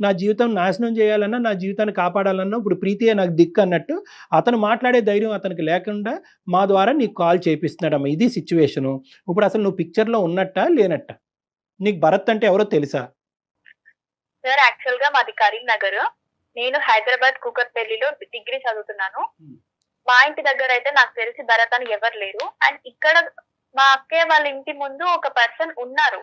నా జీవితం నాశనం చేయాలన్నా, నా జీవితాన్ని కాపాడాలన్నా ఇప్పుడు ప్రీతియే నాకు దిక్కు అన్నట్టు అతను మాట్లాడే ధైర్యం అతనికి లేకుండా మా ద్వారా నీకు కాల్ చేపిస్తున్నాడమ్మా. ఇది సిచ్యువేషను. ఇప్పుడు అసలు నువ్వు పిక్చర్లో ఉన్నట్టా లేనట్టా? నీకు భరత్ అంటే ఎవరో తెలుసా? సార్ యాక్చువల్ గా మాది కరీంనగర్, నేను హైదరాబాద్ కూకట్పల్లిలో డిగ్రీ చదువుతున్నాను. మా ఇంటి దగ్గర అయితే నాకు తెలిసి భరత్ అని ఎవరు లేరు. అండ్ ఇక్కడ మా అక్కయ్య వాళ్ళ ఇంటి ముందు ఒక పర్సన్ ఉన్నారు.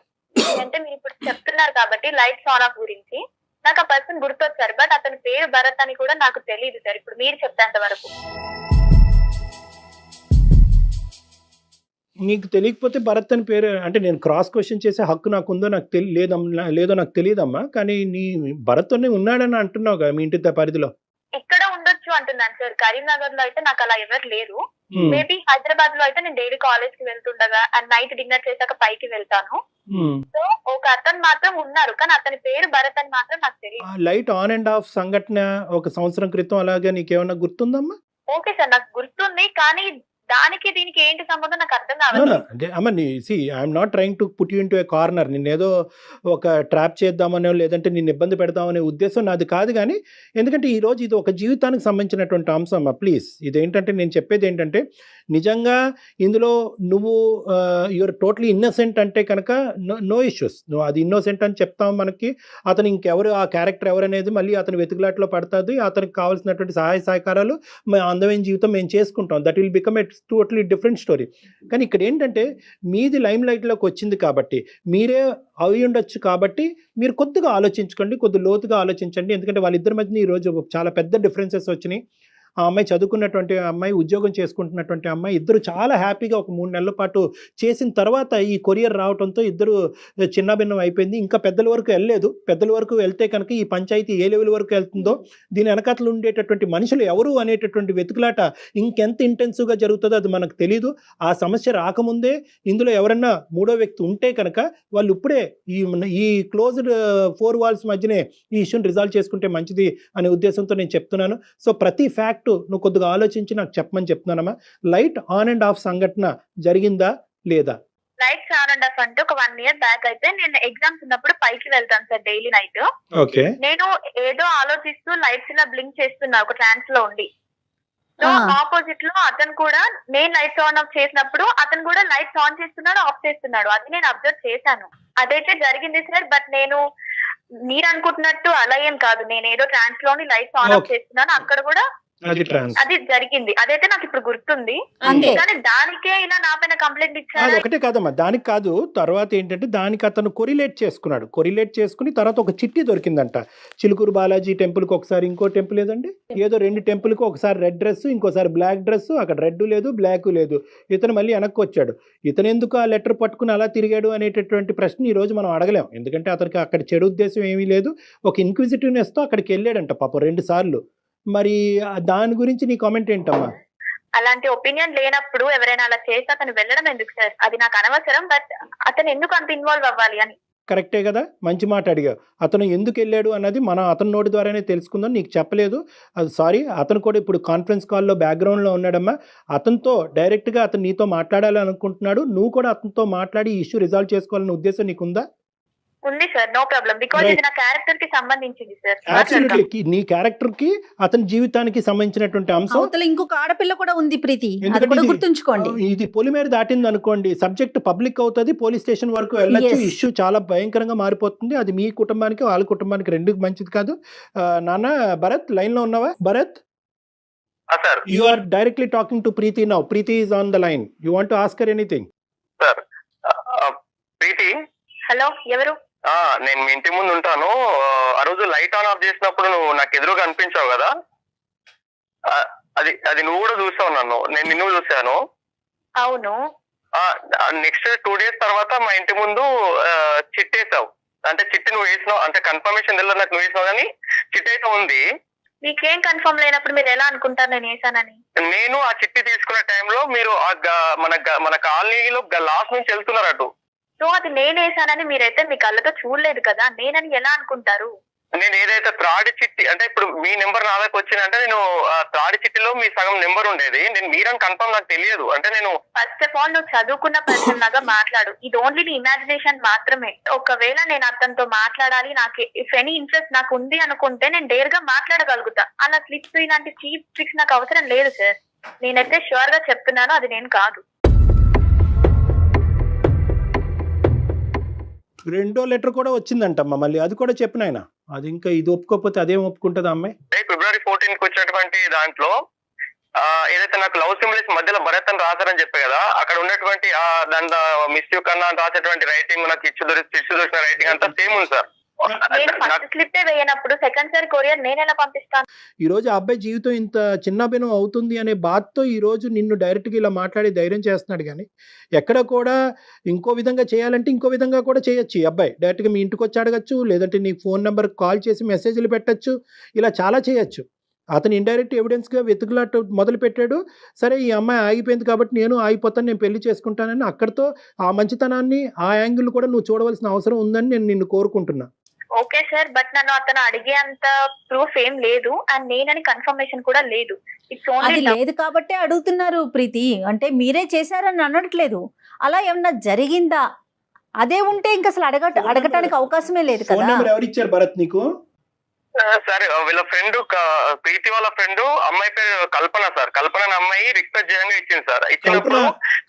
అంటే మీరు ఇప్పుడు చెప్తున్నారు కాబట్టి లైట్స్ ఆన్ ఆఫ్ గురించి నాకు ఆ పర్సన్ గుర్తొచ్చారు. బట్ అతని పేరు భరత్ అని కూడా నాకు తెలియదు సార్ ఇప్పుడు మీరు చెప్పేంత వరకు. నీకు తెలియకపోతే భరత్ అని పేరు అంటే నేను క్రాస్ క్వశ్చన్ చేసే హక్కు నాకు ఉందో నాకు లేదో నాకు తెలియదమ్మా. కానీ నీ భరత్ అని ఉన్నాడని అంటున్నావు కదా మీ ఇంటి పరిధిలో. ఇక్కడ ఉండొచ్చు అంటున్నాను సార్. కరీంనగర్ లో అయితే నాకు అలా ఎవరు లేరు. మేబీ హైదరాబాద్ లో అయితే నేను డైలీ కాలేజ్ కి వెళ్తుండగా అండ్ నైట్ డిన్నర్ చేశాక పైకి వెళ్తాను. సో ఒక అతను మాత్రం ఉన్నారు, కానీ అతని పేరు భరత్ అని మాత్రం నాకు తెలియదు. లైట్ ఆన్ అండ్ ఆఫ్ సంఘటన ఒక సంవత్సరం క్రితం అలాగే నీకేమన్నా గుర్తుందమ్మా? ఓకే సార్, నాకు గుర్తుంది, కానీ దానికి దీనికి ఏంటి సంబంధం నాకు అర్థం కావాలి. అంటే అమ్మ I'm not trying to put you in to A corner. నిన్నేదో ఒక ట్రాప్ చేద్దామనో లేదంటే నిన్ను ఇబ్బంది పెడదామనే ఉద్దేశం నాది కాదు. కానీ ఎందుకంటే ఈరోజు ఇది ఒక జీవితానికి సంబంధించినటువంటి అంశం అమ్మా. ప్లీజ్ ఇదేంటంటే నేను చెప్పేది ఏంటంటే నిజంగా ఇందులో నువ్వు యువర్ టోటలీ ఇన్నోసెంట్ అంటే కనుక నో ఇష్యూస్. నువ్వు అది ఇన్నోసెంట్ అని చెప్తాం మనకి. అతను ఇంకెవరు ఆ క్యారెక్టర్ ఎవరు అనేది మళ్ళీ అతని వెతుకులాట్లో పడుతుంది. అతనికి కావాల్సినటువంటి సహాయ సహకారాలు అందమైన జీవితం మేము చేసుకుంటాం. That will become a totally different story. కానీ ఇక్కడ ఏంటంటే మీది లైమ్ లైట్లోకి వచ్చింది కాబట్టి మీరే అవి ఉండొచ్చు కాబట్టి మీరు కొద్దిగా ఆలోచించుకోండి, కొద్ది లోతుగా ఆలోచించండి. ఎందుకంటే వాళ్ళిద్దరి మధ్య ఈరోజు చాలా పెద్ద డిఫరెన్సెస్ వచ్చినాయి. ఆ అమ్మాయి చదువుకున్నటువంటి అమ్మాయి, ఉద్యోగం చేసుకుంటున్నటువంటి అమ్మాయి, ఇద్దరు చాలా హ్యాపీగా ఒక 3 నెలల పాటు చేసిన తర్వాత ఈ కొరియర్ రావడంతో ఇద్దరు చిన్నభిన్నం అయిపోయింది. ఇంకా పెద్దల వరకు వెళ్ళలేదు. పెద్దల వరకు వెళ్తే కనుక ఈ పంచాయతీ ఏ లెవెల్ వరకు వెళ్తుందో, దీని వెనకాతలు ఉండేటటువంటి మనుషులు ఎవరు అనేటటువంటి వెతుకులాట ఇంకెంత ఇంటెన్సివ్గా జరుగుతుందో అది మనకు తెలీదు. ఆ సమస్య రాకముందే ఇందులో ఎవరన్నా మూడో వ్యక్తి ఉంటే కనుక వాళ్ళు ఇప్పుడే ఈ క్లోజ్డ్ 4 walls మధ్యనే ఈ ఇష్యూని రిజాల్వ్ చేసుకుంటే మంచిది అనే ఉద్దేశంతో నేను చెప్తున్నాను. సో ప్రతి ఫ్యాక్ట్ నువ్వు కొద్దిగా ఆలోచించి నాకు చెప్పమని చెప్తున్నానమ్మా. లైట్ ఆన్ అండ్ ఆఫ్ సంఘటన జరిగిందా లేదా? లైట్స్ ఆన్ అండ్ ఆఫ్ అంటే ఒక 1 year బ్యాక్ అయితే నేను ఎగ్జామ్స్ ఉన్నప్పుడు పైకి వెళ్తాను సార్ డైలీ నైట్. ఓకే. నేను ఏదో ఆలోచిస్తూ లైట్స్ ఇలా బ్లింక్ చేస్తున్నా ఒక ట్రాన్స్ లో ఉండి. సో ఆపోజిట్ లో అతను కూడా నేను లైట్స్ ఆన్ ఆఫ్ చేసినప్పుడు అతను కూడా లైట్స్ ఆన్ చేస్తున్నాడు, ఆఫ్ చేస్తున్నాడు. అది నేను అబ్జర్వ్ చేశాను. అదైతే జరిగింది సార్. బట్ నేను మీరు అనుకుంటున్నట్టు అలా ఏం కాదు. నేను ఏదో ట్రాన్స్ లోని లైట్స్ ఆన్ ఆఫ్ చేస్తున్నాను, అక్కడ కూడా అది జరిగింది. అదైతే నాకు ఇప్పుడు గుర్తుంది. కానీ దానికే ఇలా నా పైన కంప్లైంట్ ఇచ్చారు. ఒకటే కాదమ్మా, దానికి కాదు. తర్వాత ఏంటంటే దానికి అతను కొరిలేట్ చేసుకుని తర్వాత ఒక చిట్టి దొరికిందంట. చిలుకూరు బాలాజీ టెంపుల్కి ఒకసారి, ఇంకో టెంపుల్ ఏదండి, ఏదో 2 టెంపుల్కి ఒకసారి రెడ్ డ్రెస్, ఇంకోసారి బ్లాక్ డ్రెస్. అక్కడ రెడ్ లేదు, బ్లాక్ లేదు. ఇతను మళ్ళీ వెనక్కి వచ్చాడు. ఇతను ఎందుకు ఆ లెటర్ పట్టుకుని అలా తిరిగాడు అనేటటువంటి ప్రశ్న ఈ రోజు మనం అడగలేం. ఎందుకంటే అతనికి అక్కడ చెడు ఉద్దేశం ఏమీ లేదు. ఒక ఇన్క్విజిటివ్నెస్తో అక్కడికి వెళ్ళాడంట పాపం 2 సార్లు. మరి దాని గురించి నీ కామెంట్ ఏంటమ్మా? అలాంటి ఒపీనియన్ లేనప్పుడు ఎవరైనా అలా చేస్తే అతను వెళ్ళడం ఎందుకు సార్? అది నాకు అనవసరం. బట్ అతను ఎందుకు అంత ఇన్వాల్వ్ అవ్వాలి అని. కరెక్టే కదా, మంచి మాట అడిగావు. అతను ఎందుకు వెళ్ళాడు అన్నది మనం అతని నోటి ద్వారానే తెలుసుకుందాం. నీకు చెప్పలేదు అది సారీ. అతను కూడా ఇప్పుడు కాన్ఫరెన్స్ కాల్లో బ్యాక్గ్రౌండ్లో ఉన్నాడమ్మా. అతనితో డైరెక్ట్గా అతను నీతో మాట్లాడాలని అనుకుంటున్నాడు. నువ్వు కూడా అతనితో మాట్లాడి ఈ ఇష్యూ రిజాల్వ్ చేసుకోవాలనే ఉద్దేశం నీకుందా? ఉంది సార్, నో ప్రాబ్లం. బికాజ్ ఇది నా క్యారెక్టర్ కి సంబంధించింది సార్. అబ్సల్యూట్లీ నీ క్యారెక్టర్ కి అతని జీవితానికి సంబంధించినటువంటి అంశం. ఇంకొక ఆడపిల్ల కూడా ఉంది ప్రీతి, అది కూడా గుర్తుంచుకోండి. ఇది పొలిమేర దాటింది అనుకోండి, సబ్జెక్ట్ పబ్లిక్ అవుతుంది, పోలీస్ స్టేషన్ వరకు వెళ్ళొచ్చు. ఇష్యూ చాలా భయంకరంగా మారిపోతుంది. అది మీ కుటుంబానికి వాళ్ళ కుటుంబానికి రెండుకి మంచిది కాదు. నాన్న భరత్, లైన్ లో ఉన్నావా? Bharat, you are directly talking to Preeti now. Preeti is on the line. You want to ask her anything? Sir Preeti. Hello, ఎవరు? నేను మీ ఇంటి ముందు ఉంటాను. ఆ రోజు లైట్ ఆన్ ఆఫ్ చేసినప్పుడు నువ్వు నాకు ఎదురుగా అనిపించావు కదా, అది నువ్వు కూడా చూసావు నన్ను, నేను నిన్ను చూసాను. అవును. నెక్స్ట్ 2 days తర్వాత మా ఇంటి ముందు చిట్టేసావు. అంటే చిట్టి నువ్వు వేసినావు, అంటే కన్ఫర్మేషన్ తెలియదు నాకు, నువ్వు వేసినావు కానీ చిట్టి అయితే ఉంది. మీకేం కన్ఫర్మ్ లేనప్పుడు మీరు ఎలా అనుకుంటారు నేను వేసానని? నేను ఆ చిట్టి తీసుకునే టైంలో మీరు మన కాలనీలో లాస్ట్ నుంచి వెళ్తున్నారు అటు. సో అది నేను వేసానని మీరైతే మీ కళ్ళతో చూడలేదు కదా, నేనని ఎలా అనుకుంటారు? నేను ఏదైతే త్రాడి చిట్టి, అంటే ఇప్పుడు మీ నెంబర్ నా దగ్గర వచ్చిందంటే నేను త్రాడి చిట్టిలో మీ సగం నెంబర్ ఉండేది. నేను మీరని కన్ఫర్మ్ నాకు తెలియదు. అంటే నేను ఫస్ట్ ఆఫ్ ఆల్ నువ్వు చదువుకున్న పర్సన్ లాగా మాట్లాడు. ఇది ఓన్లీ నీ ఇమాజినేషన్ మాత్రమే. ఒకవేళ నేను అతనితో మాట్లాడాలి, నాకు ఇఫ్ ఎనీ ఇంట్రెస్ట్ నాకు ఉంది అనుకుంటే నేను డేర్ గా మాట్లాడగలుగుతా. అలా క్లిప్స్ ఇలాంటి చీప్ ట్రిక్స్ నాకు అవసరం లేదు సార్. నేనైతే షూర్ గా చెప్తున్నాను, అది నేను కాదు. 2వ లెటర్ కూడా వచ్చిందంటమ్మా మళ్ళీ, అది కూడా చెప్పిన ఆయన. అది ఇంకా ఇది ఒప్పుకోకపోతే అదేం ఒప్పుకుంటుంది అమ్మాయి? February 14th వచ్చినటువంటి దాంట్లో ఏదైతే నాకు లవ్ సింబల్స్ మధ్యలో భరత్ అని రాశారని చెప్పే కదా, అక్కడ ఉన్నటువంటి దాంట్లో మిస్ యూ కన్నా రాసేటువంటి రైటింగ్, నాకు ఇచ్చు దొరికిన రైటింగ్ అంతా సేమ్ ఉంది సార్. నేను ఫస్ట్ స్లిప్ వేయనప్పుడు సెకండ్ సారి కొరియర్ నేను ఎలా పంపిస్తాను? ఈ రోజు ఆ అబ్బాయి జీవితం ఇంత చిన్నభిన్నం అవుతుంది అనే బాధతో ఈ రోజు నిన్ను డైరెక్ట్గా ఇలా మాట్లాడి ధైర్యం చేస్తున్నాడు. కానీ ఎక్కడ కూడా ఇంకో విధంగా చేయాలంటే ఇంకో విధంగా కూడా చేయొచ్చు. ఈ అబ్బాయి డైరెక్ట్గా మీ ఇంటికి వచ్చి అడగచ్చు, లేదంటే నీ ఫోన్ నెంబర్కి కాల్ చేసి మెసేజ్లు పెట్టచ్చు, ఇలా చాలా చేయొచ్చు. అతను ఇండైరెక్ట్ ఎవిడెన్స్గా వెతుకులాట మొదలు పెట్టాడు. సరే ఈ అమ్మాయి ఆగిపోయింది కాబట్టి నేను ఆగిపోతాను, నేను పెళ్లి చేసుకుంటానని అక్కడితో ఆ మంచితనాన్ని ఆ యాంగిల్ కూడా నువ్వు చూడవలసిన అవసరం ఉందని నేను నిన్ను కోరుకుంటున్నా. ఓకే సార్, బట్ నన్ను అతను అడిగే అంత ప్రూఫ్ ఏం లేదు అండ్ నేనని కన్ఫర్మేషన్ కూడా లేదు. ఇట్స్ అది ఓన్లీ లేదు కాబట్టే అడుగుతున్నారు ప్రీతి. అంటే మీరే చేశారని అనట్లేదు, అలా ఏమన్నా జరిగిందా? అదే ఉంటే ఇంకా అసలు అడగటానికి అవకాశమే లేదు ఫోన్ కదా. నెంబర్ ఎవరు ఇచ్చారు భరత్ నీకు? సార్ వీళ్ళ ఫ్రెండ్ ప్రీతి వాళ్ళ ఫ్రెండ్ అమ్మాయి పేరు కల్పన సార్. కల్పన అనే అమ్మాయి రిక్వెస్ట్ చేయంగా ఇచ్చింది సార్. ఇచ్చినప్పుడు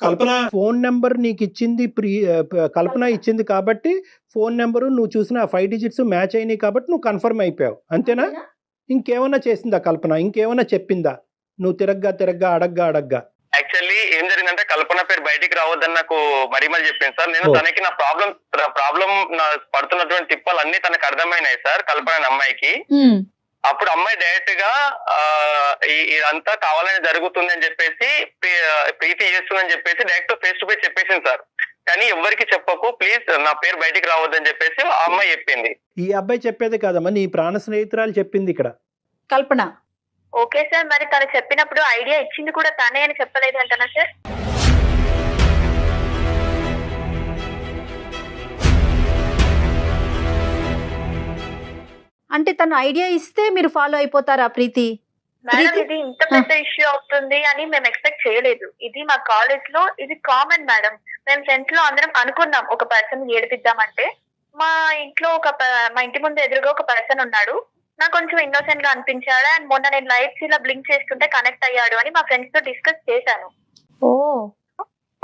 కల్పన ఫోన్ నెంబర్ నీకు ఇచ్చింది, కల్పన ఇచ్చింది కాబట్టి ఫోన్ నెంబరు నువ్వు చూసిన 5 digits మ్యాచ్ అయినాయి కాబట్టి నువ్వు కన్ఫర్మ్ అయిపోయావు, అంతేనా? ఇంకేమన్నా చేసిందా కల్పన? ఇంకేమన్నా చెప్పిందా? నువ్వు తిరగ్గా అడగ్గా యాక్చువల్లీ ఏం జరిగిందంటే కల్పన పేరు బయటికి రావద్దని నాకు మరీ చెప్పింది సార్. నేను తనకి నా ప్రాబ్లం నా పడుతున్నటువంటి తిప్పలు అన్ని తనకు అర్థమైనాయి సార్, కల్పన అనే అమ్మాయికి. అప్పుడు అమ్మాయి డైరెక్ట్ గా ఇదంతా కావాలని జరుగుతుంది అని చెప్పేసి, ప్రీతి చేస్తుందని చెప్పేసి డైరెక్ట్ ఫేస్ టు ఫేస్ చెప్పేసింది సార్. కానీ ఎవరికి చెప్పకు ప్లీజ్, నా పేరు బయటికి రావద్దని చెప్పేసి ఆ అమ్మాయి చెప్పింది. ఈ అబ్బాయి చెప్పేది కాదమ్మా, నీ ప్రాణ స్నేహితురాలు చెప్పింది ఇక్కడ. కల్పన ఓకే సార్, మరి తను చెప్పినప్పుడు ఐడియా ఇచ్చింది కూడా తనే అని చెప్పలేదు అంటనా సార్? అంటే తను ఐడియా ఇస్తే మీరు ఫాలో అయిపోతారా ప్రీతి? మేడం ఇది ఇంత పెద్ద ఇష్యూ అవుతుంది అని మేము ఎక్స్పెక్ట్ చేయలేదు. ఇది మా కాలేజ్ లో ఇది కామన్ మేడం. మేము ఫ్రెండ్స్ లో అందరం అనుకున్నాం ఒక పర్సన్ ఏడిపిద్దామంటే. మా ఇంటి ముందు ఎదురుగా ఒక పర్సన్ ఉన్నాడు, నాకు కొంచెం ఇన్నోసెంట్ గా అనిపించాడు అండ్ మొన్న నేను లైట్స్ ఇలా బ్లింక్ చేస్తుంటే కనెక్ట్ అయ్యాడు అని మా ఫ్రెండ్స్ తో డిస్కస్ చేశాను. ఓ,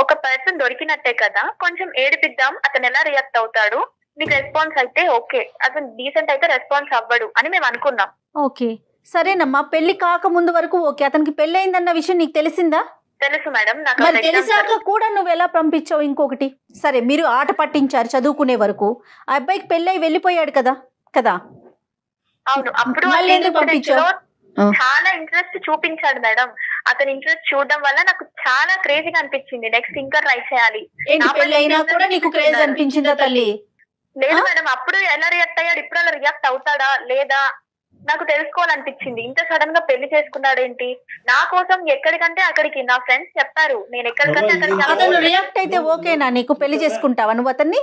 ఒక పర్సన్ దొరికినట్టే కదా, కొంచెం ఏడిపిద్దాం, అతను ఎలా రియాక్ట్ అవుతాడు, మీకు రెస్పాన్స్ అయితే ఓకే, అతను డీసెంట్ అయితే రెస్పాన్స్ అవ్వడు అని మేము అనుకున్నాం. ఓకే సరేనమ్మా, పెళ్లి కాక ముందు వరకు ఓకే. అతనికి పెళ్లి అయిందన్న విషయం నీకు తెలిసిందా? తెలుసు మేడం. నాకు మరి తెలిసాక కూడా నువ్వు ఎలా పంపించావు? ఇంకొకటి, సరే మీరు ఆట పట్టించారు చదువుకునే వరకు, ఆ అబ్బాయికి పెళ్లి అయి వెళ్ళిపోయాడు కదా. అవును, అప్పుడు మళ్ళీ ఎందుకు పంపించావు? చాలా ఇంట్రెస్ట్ చూపించాడు మేడం. అతని ఇంట్రెస్ట్ చూడడం వల్ల నాకు చాలా క్రేజీగా అనిపించింది. నెక్స్ట్ ఇంకా ట్రై చేయాలి. పెళ్లి అయినా కూడా నీకు క్రేజ్ అనిపించిందా తల్లి? లేదు మేడం, అప్పుడు ఎలా రియాక్ట్ అయ్యాడు, ఇప్పుడు అలా రియాక్ట్ అవుతాడా లేదా నాకు తెలుసుకోవాలనిపించింది. ఇంత సడన్ గా పెళ్లి చేసుకున్నాడేంటి? నా కోసం ఎక్కడికంటే అక్కడికి నా ఫ్రెండ్స్ చెప్పారు, నేను ఎక్కడికంటే అతను రియాక్ట్ అయితే ఓకేనా? నీకు పెళ్లి చేసుకుంటావా నువ్వు అతన్ని?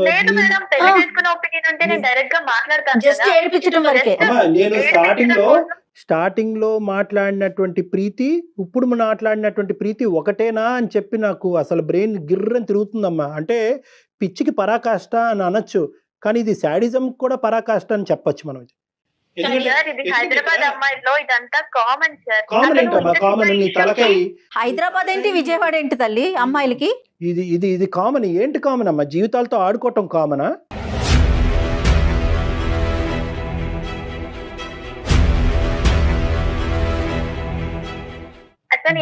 లేదు మేడం, పెళ్లి చేసుకునే ఒపీనియన్ ఉంటే నేను డైరెక్ట్ గా మాట్లాడతాను. జస్ట్ ఏడిపించడం వరకే. నేను స్టార్టింగ్ లో మాట్లాడినటువంటి ప్రీతి, ఇప్పుడు మాట్లాడినటువంటి ప్రీతి ఒకటేనా అని చెప్పి నాకు అసలు బ్రెయిన్ గిర్రని తిరుగుతుందమ్మా. అంటే పిచ్చికి పరాకాష్ట అని అనొచ్చు, కానీ ఇది శాడిజం కూడా పరాకాష్ట అని చెప్పొచ్చు మనం. హైదరాబాద్ అమ్మాయిలో ఇదంతా కామన్ సార్. కామన్ నీ తలకాయ. హైదరాబాద్ ఏంటి, విజయవాడ ఏంటి తల్లి అమ్మాయిలకి? ఇది కామన్. ఏంటి కామన్ అమ్మా? జీవితాలతో ఆడుకోవటం కామనా?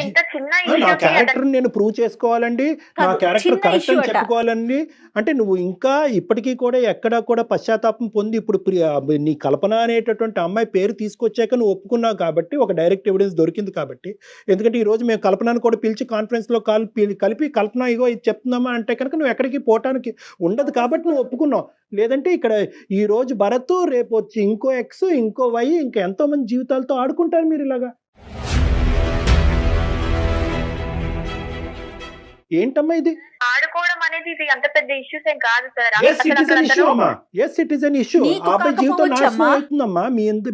ఇంత చిన్న నా క్యారెక్టర్ నేను ప్రూవ్ చేసుకోవాలండి, నా క్యారెక్టర్ కరెక్ట్ అని చెప్పుకోవాలండి. అంటే నువ్వు ఇంకా ఇప్పటికీ కూడా ఎక్కడా కూడా పశ్చాత్తాపం పొంది ఇప్పుడు నీ కల్పన అనేటటువంటి అమ్మాయి పేరు తీసుకొచ్చాక నువ్వు ఒప్పుకున్నావు కాబట్టి, ఒక డైరెక్ట్ ఎవిడెన్స్ దొరికింది కాబట్టి. ఎందుకంటే ఈ రోజు మేము కల్పనను కూడా పిలిచి కాన్ఫరెన్స్లో కలిపి కల్పన ఇగో ఇది చెప్తున్నామా అంటే కనుక నువ్వు ఎక్కడికి పోవటానికి ఉండదు కాబట్టి నువ్వు ఒప్పుకున్నావు. లేదంటే ఇక్కడ ఈ రోజు భరత్, రేపు వచ్చి ఇంకో ఎక్స్, ఇంకో వై, ఇంకా ఎంతో మంది జీవితాలతో ఆడుకుంటారు మీరు ఇలాగా. ఏంటమ్మా ఇది? ఆడుకోవడం అనేది ఇది అంత పెద్ద ఇష్యూస్ ఏం కాదు sir. It is an issue. అబ్బాయి జీవితం నాశనం అవుతుందమ్మా.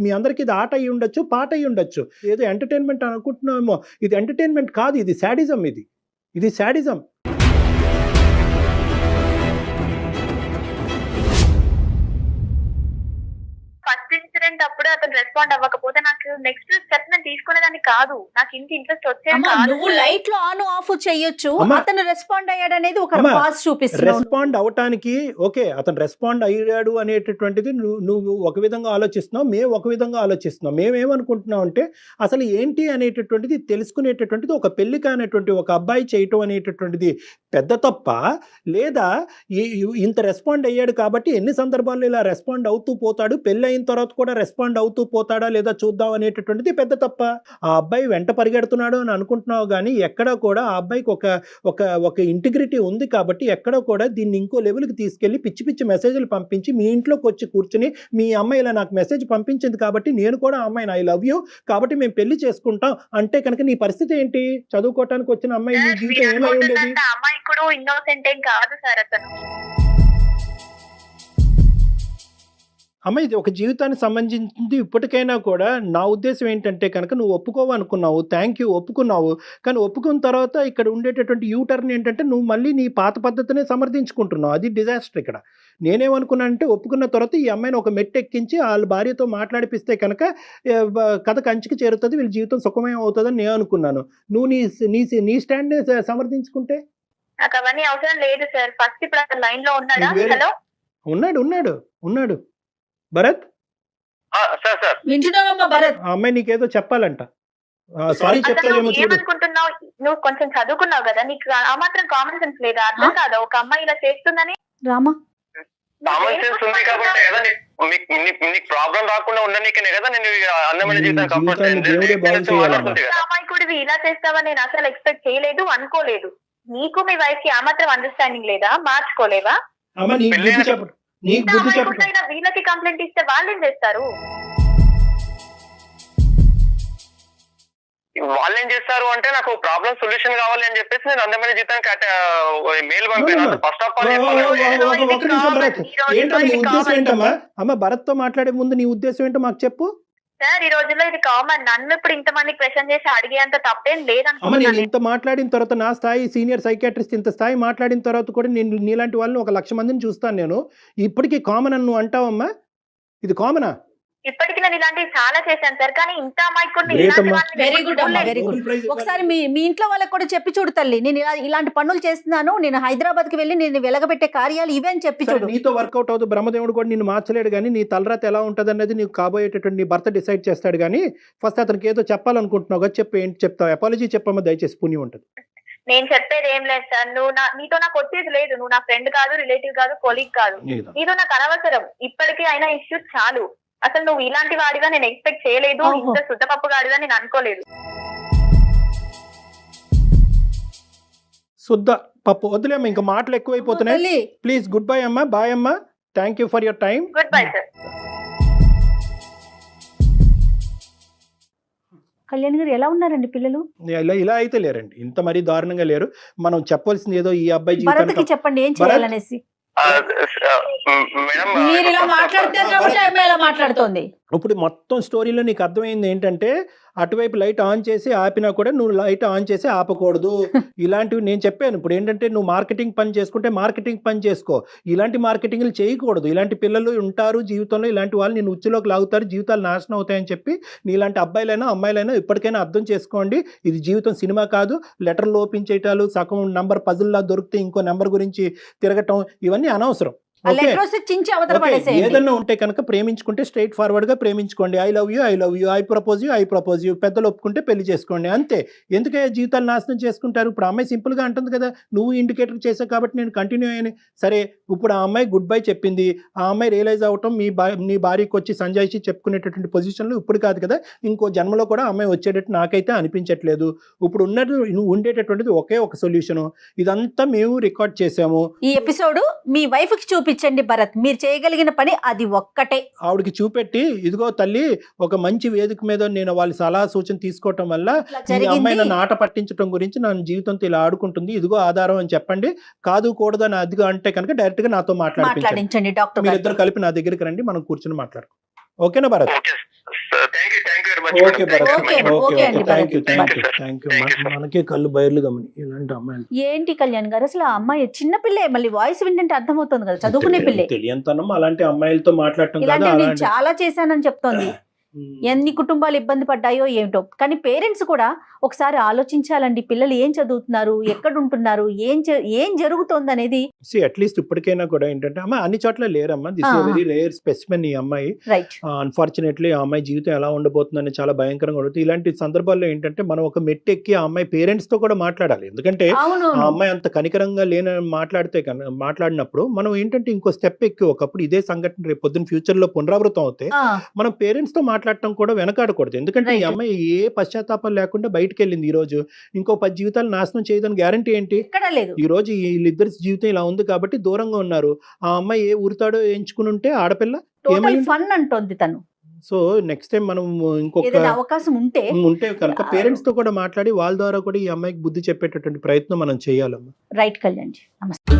మీ అందరికి ఇది ఆట అయి ఉండొచ్చు, పాట అయి ఉండొచ్చు, ఏదో ఎంటర్టైన్మెంట్ అనుకుంటున్నామేమో. ఇది ఎంటర్టైన్మెంట్ కాదు, ఇది శాడిజం. ఇది శాడిజం. ఫస్ట్ నుంచి ఇన్సిడెంట్ అప్పుడు అతను రెస్పాండ్ అవ్వకపోతే నాకు నెక్స్ట్ స్టెప్ నేను తీసుకునేదాన్ని కాదు, నాకు ఇంత ఇంట్రెస్ట్ వచ్చేది కాదు. నువ్వు లైట్ లో ఆన్ ఆఫ్ చేయొచ్చు, అమ్మా. అతను రెస్పాండ్ అయ్యాడు అనేది ఒక అమ్మా. పాజ్ చూపిస్తున్నావు. రెస్పాండ్ అవటానికి ఓకే, అతను రెస్పాండ్ అయ్యాడు అనేటటువంటిది నువ్వు ఒక విధంగా ఆలోచిస్తున్నావు, మేము ఒక విధంగా ఆలోచిస్తున్నాం. మేమేమనుకుంటున్నాం అంటే అసలు ఏంటి అనేటటువంటిది తెలుసుకునేటటువంటిది ఒక పెళ్లి కానటువంటి ఒక అబ్బాయి చేయటం అనేటటువంటిది పెద్ద తప్ప, లేదా ఇంత రెస్పాండ్ అయ్యాడు కాబట్టి ఎన్ని సందర్భాల్లో ఇలా రెస్పాండ్ అవుతూ పోతాడు, పెళ్ళి అయిన తర్వాత కూడా రెస్పాండ్ అవుతూ పోతాడా లేదా చూద్దాం అనేటటువంటిది పెద్ద తప్ప. ఆ అబ్బాయి వెంట పరిగెడుతున్నాడు అని అనుకుంటున్నావు కానీ ఎక్కడా కూడా ఆ అబ్బాయికి ఒక ఇంటిగ్రిటీ ఉంది కాబట్టి ఎక్కడా కూడా దీన్ని ఇంకో లెవెల్కి తీసుకెళ్లి పిచ్చి పిచ్చి మెసేజ్లు పంపించి మీ ఇంట్లోకి వచ్చి కూర్చుని మీ అమ్మాయి ఇలా నాకు మెసేజ్ పంపించింది కాబట్టి నేను కూడా ఆ అమ్మాయిని ఐ లవ్ యూ కాబట్టి మేము పెళ్లి చేసుకుంటాం అంటే కనుక నీ పరిస్థితి ఏంటి? చదువుకోవటానికి వచ్చిన అమ్మాయి నీ జీవితం ఏమై ఉండేది? అమ్మాయి కూడా ఇన్నోసెంట్ ఏం కాదు సార్ అతను. అమ్మ ఇది ఒక జీవితానికి సంబంధించింది. ఇప్పటికైనా కూడా నా ఉద్దేశం ఏంటంటే కనుక నువ్వు ఒప్పుకోవనుకున్నావు, థ్యాంక్ యూ ఒప్పుకున్నావు, కానీ ఒప్పుకున్న తర్వాత ఇక్కడ ఉండేటటువంటి యూటర్న్ ఏంటంటే నువ్వు మళ్ళీ నీ పాత పద్ధతినే సమర్థించుకుంటున్నావు. అది డిజాస్టర్ ఇక్కడ. నేనేమనుకున్నానంటే ఒప్పుకున్న తర్వాత ఈ అమ్మాయిని ఒక మెట్టు ఎక్కించి వాళ్ళ భార్యతో మాట్లాడిపిస్తే కనుక కథ కంచికి చేరుతుంది, వీళ్ళ జీవితం సుఖమయం అవుతుందని నేను అనుకున్నాను. నువ్వు నీ స్టాండ్ సమర్థించుకుంటే నాకు అవన్నీ అవసరం లేదు సార్. ఫస్ట్ ఇప్పుడు అతను లైన్ లో ఉన్నాడా? హలో, ఉన్నాడు భరత్. సార్ వింటున్నావమ్మా భరత్? ఆ అమ్మాయి నీకేదో చెప్పాలంట. సారీ చెప్తానేమో చూడు. ఏమనుకుంటున్నావు? నువ్వు కొంచెం చదువుకున్నావు కదా, నీకు ఆ మాత్రం కామన్ సెన్స్ లేదా? అర్థం కాదా ఒక అమ్మాయి ఇలా చేస్తుందని? రామా కామన్ సెన్స్ ఉంది కాబట్టి కదా నీకు ప్రాబ్లం రాకుండా ఉండనీకనే కదా నేను అందమైన అమాయకుడివి ఇలా చేస్తావని నేను అసలు ఎక్స్పెక్ట్ చేయలేదు, అనుకోలేదు. నీకు మీ వైఫ్ కి ఆ మాత్రం అండర్స్టాండింగ్ లేదా? మార్చుకోలేవా? వీళ్ళకి కంప్లైంట్ ఇస్తే వాళ్ళు ఏం చేస్తారు? అంటే నాకు ప్రాబ్లం సొల్యూషన్ కావాలి అని చెప్పేసి నేను అందమైన జీతానికి మెయిల్ పంపాను. ఫస్ట్ ఆఫ్ ఆల్ అమ్మ భరత్ తో మాట్లాడే ముందు నీ ఉద్దేశం ఏంటో మాకు చెప్పు. సార్ ఈ రోజుల్లో ఇది కామన్. నన్ను ఇప్పుడు ఇంతమంది క్వశ్చన్ చేసి అడిగేంత తప్పేం నేను లేదనుకుంటున్నాను. ఇంత మాట్లాడిన తర్వాత నా స్థాయి సీనియర్ సైకాట్రిస్ట్ ఇంత స్థాయి మాట్లాడిన తర్వాత కూడా నేను నీలాంటి వాళ్ళని 1,00,000 మందిని చూస్తాను. నేను ఇప్పటికీ కామన్ అని నువ్వు అంటావమ్మా? ఇది కామనా? ఇప్పటికి నేను ఇలాంటివి చాలా చేశాను సార్, కానీ ఇంత అమాయకుడిని వెరీ గుడ్ అమ్మా, వెరీ గుడ్. ఒకసారి మీ ఇంట్లో వాళ్ళకి కూడా చెప్పి చూడు తల్లి, నేను ఇలాంటి పనులు చేస్తున్నాను, నేను హైదరాబాద్ కి వెళ్ళి నేను వెలగబెట్టే కార్యాలు ఇవే అని చెప్పి చూడు. నీతో వర్కౌట్ అవుతుంది. బ్రహ్మదేవుడు కూడా నిన్ను మార్చలేడు కానీ నీ తలరాత ఎలా ఉంటుంది అనేది నీకు కాబోయేటటువంటి నీ భర్త డిసైడ్ చేస్తాడు. కానీ ఫస్ట్ అతనికి ఏదో చెప్పాలనుకుంటున్నావు కదా, చెప్పు. ఏంటి చెప్తావు? అపాలజీ చెప్పమ్మా దయచేసి, పుణ్యం ఉంటుంది. నేను చెప్పేది ఏం లేదు సార్. నీతో నాకు వచ్చేది లేదు. నువ్వు నా ఫ్రెండ్ కాదు, రిలేటివ్ కాదు, కొలీగ్ కాదు. నీతో నాకు అనవసరం. ఇప్పటికీ అయినా ఇష్యూ చాలు. అసలు నువ్వు ఇలాంటి వాడిగా నేను ఎక్స్పెక్ట్ చేయలేదు, ఇంత శుద్ధపప్పు గాడిగా నేను అనుకోలేదు. శుద్ధ పప్పు వదిలేమ్మా, ఇంకా మాటలు ఎక్కువైపోతున్నాయి. ప్లీజ్ గుడ్ బై అమ్మా, బాయ్ అమ్మా, thank you for your time. Good bye sir. Kalyan గారు ఎలా ఉన్నారండి పిల్లలు? ఇలా అయితే లేరండి, ఇంత మరీ దారుణంగా లేరు. మనం చెప్పాల్సింది ఏదో ఈ అబ్బాయి భరత్కి చెప్పండి ఏం చేయాలనేసి. మీరు ఇలా మాట్లాడతారు కాబట్టి అమ్మాయి ఇలా మాట్లాడుతోంది. ఇప్పుడు మొత్తం స్టోరీలో నీకు అర్థమైంది ఏంటంటే అటువైపు లైట్ ఆన్ చేసి ఆపినా కూడా నువ్వు లైట్ ఆన్ చేసి ఆపకూడదు. ఇలాంటివి నేను చెప్పాను. ఇప్పుడు ఏంటంటే నువ్వు మార్కెటింగ్ పని చేసుకుంటే మార్కెటింగ్ పని చేసుకో, ఇలాంటి మార్కెటింగ్లు చేయకూడదు. ఇలాంటి పిల్లలు ఉంటారు జీవితంలో, ఇలాంటి వాళ్ళు నేను ఉచ్చులోకి లాగుతారు, జీవితాలు నాశనం అవుతాయని చెప్పి నీలాంటి అబ్బాయిలైనా అమ్మాయిలైనా ఇప్పటికైనా అర్థం చేసుకోండి. ఇది జీవితం సినిమా కాదు. లెటర్లు ఓపెన్ చేయటాలు, సగం నెంబర్ పజిల్లా దొరికితే ఇంకో నెంబర్ గురించి తిరగటం, ఇవన్నీ అనవసరం. ఏదన్నా ఉంటే కనుక ప్రేమించుకుంటే స్ట్రైట్ ఫార్వర్డ్ గా ప్రేమించుకోండి. I love you, I love you, I propose you, పెద్దలు ఒప్పుకుంటే పెళ్లి చేసుకోండి, అంతే. ఎందుకే జీవితాలు నాశనం చేసుకుంటారు? ఇప్పుడు అమ్మాయి సింపుల్ గా అంటుంది కదా, నువ్వు ఇండికేటర్ చేసావు కాబట్టి నేను కంటిన్యూ అయ్యాను. సరే, ఇప్పుడు ఆ అమ్మాయి గుడ్ బై చెప్పింది. ఆ అమ్మాయి రియలైజ్ అవటం నీ భార్యకి వచ్చి సంజాయిషి చెప్పుకునేటటువంటి పొజిషన్లో ఇప్పుడు కాదు కదా, ఇంకో జన్మలో కూడా అమ్మాయి వచ్చేటట్టు నాకైతే అనిపించట్లేదు. ఇప్పుడు నువ్వు ఉండేటటువంటిది ఒకే ఒక సొల్యూషన్. ఇదంతా మేము రికార్డ్ చేసాము. ఈ ఎపిసోడ్ మీ వైఫ్ కి చూపించండి భరత్, మీరు చేయగలిగిన పని అది ఒక్కటే. ఆవిడకి చూపెట్టి, ఇదిగో తల్లి, ఒక మంచి వేదిక మీద నేను వాళ్ళ సలహా సూచన తీసుకోవటం వల్ల ఈ అమ్మాయి నన్ను ఆట పట్టించడం గురించి నా జీవితంతో ఇలా ఆడుకుంటుంది, ఇదిగో ఆధారం అని చెప్పండి. కాదు కూడదు అని అదిగో అంటే కనుక డైరెక్ట్ గా నాతో మాట్లాడించండి. డాక్టర్ మీరిద్దరు కలిపి నా దగ్గరికి రండి, మనం కూర్చొని మాట్లాడుకో. ఓకేనా Bharat? Thank you very much. Much okay Bharat okay, okay okay okay అండి, thank you Bharat. Thank you Thank you, sir. Thank you Thank you, sir. మనకే కళ్ళు బయర్లు గమని ఇలాంటి అమ్మాయిలు ఏంటి కళ్యాణ్ గారు అసలు ఆ అమ్మాయి చిన్నపిల్లే, మళ్ళీ వాయిస్ వింటుంటే అర్థమవుతుంది కదా చదువుకునే పిల్లే. తెలియంతనం అలాంటి అమ్మాయిలతో మాట్లాడటం కాదు ఇలాంటివి నేను అలాంటి చాలా చేశానని చెప్తోంది. ఎన్ని కుటుంబాలు ఇబ్బంది పడ్డాయో ఏమిటో. కానీ పేరెంట్స్ కూడా ఒకసారి ఆలోచించాలండి, పిల్లలు ఏం చదువుతున్నారు, ఎక్కడ ఉంటున్నారు, ఏం జరుగుతోంది అనేది. అట్లీస్ట్ ఇప్పటికైనా కూడా ఏంటంటే అమ్మ అన్ని చోట్ల లేరమ్మా, this is very rare specimen ఈ అమ్మాయి. రైట్. అన్ఫార్చునేట్లీ ఆ అమ్మాయి జీవితం ఎలా ఉండబోతుందని చాలా భయంకరంగా ఉంటుంది. ఇలాంటి సందర్భాల్లో ఏంటంటే మనం ఒక మెట్టు ఎక్కి ఆ అమ్మాయి పేరెంట్స్ తో కూడా మాట్లాడాలి. ఎందుకంటే అవును, ఆ అమ్మాయి అంత కనికరంగా మాట్లాడినప్పుడు మనం ఏంటంటే ఇంకో స్టెప్ ఎక్కి ఒకప్పుడు ఇదే సంఘటన రేపు పొద్దున్న ఫ్యూచర్ లో పునరావృతం అవుతే మనం పేరెంట్స్ తో మాట్లాడటం కూడా వెనకాడకూడదు. ఎందుకంటే ఈ అమ్మాయి ఏ పశ్చాత్తాపం లేకుండా బయటకు వెళ్ళింది. ఈ రోజు ఇంకో 10 జీవితాలు నాశనం చేయదని గ్యారంటీ ఏంటి? ఎక్కడ లేదు. ఈ రోజు వీళ్ళిద్దరి జీవితం ఇలా ఉంది కాబట్టి దూరంగా ఉన్నారు. ఆ అమ్మాయి ఏ ఊరితాడో ఎంచుకుని ఉంటే ఆడపిల్ల ఏమైంది? ఫన్ అంటోంది తను. సో నెక్స్ట్ టైం మనం ఇంకొక ఏదైనా అవకాశం ఉంటే కనుక పేరెంట్స్ తో కూడా మాట్లాడి వాళ్ళ ద్వారా కూడా ఈ అమ్మాయికి బుద్ధి చెప్పేటటువంటి ప్రయత్నం మనం చేయాలమ్మా. రైట్ కళ్యాణ్ జీ, నమస్తే.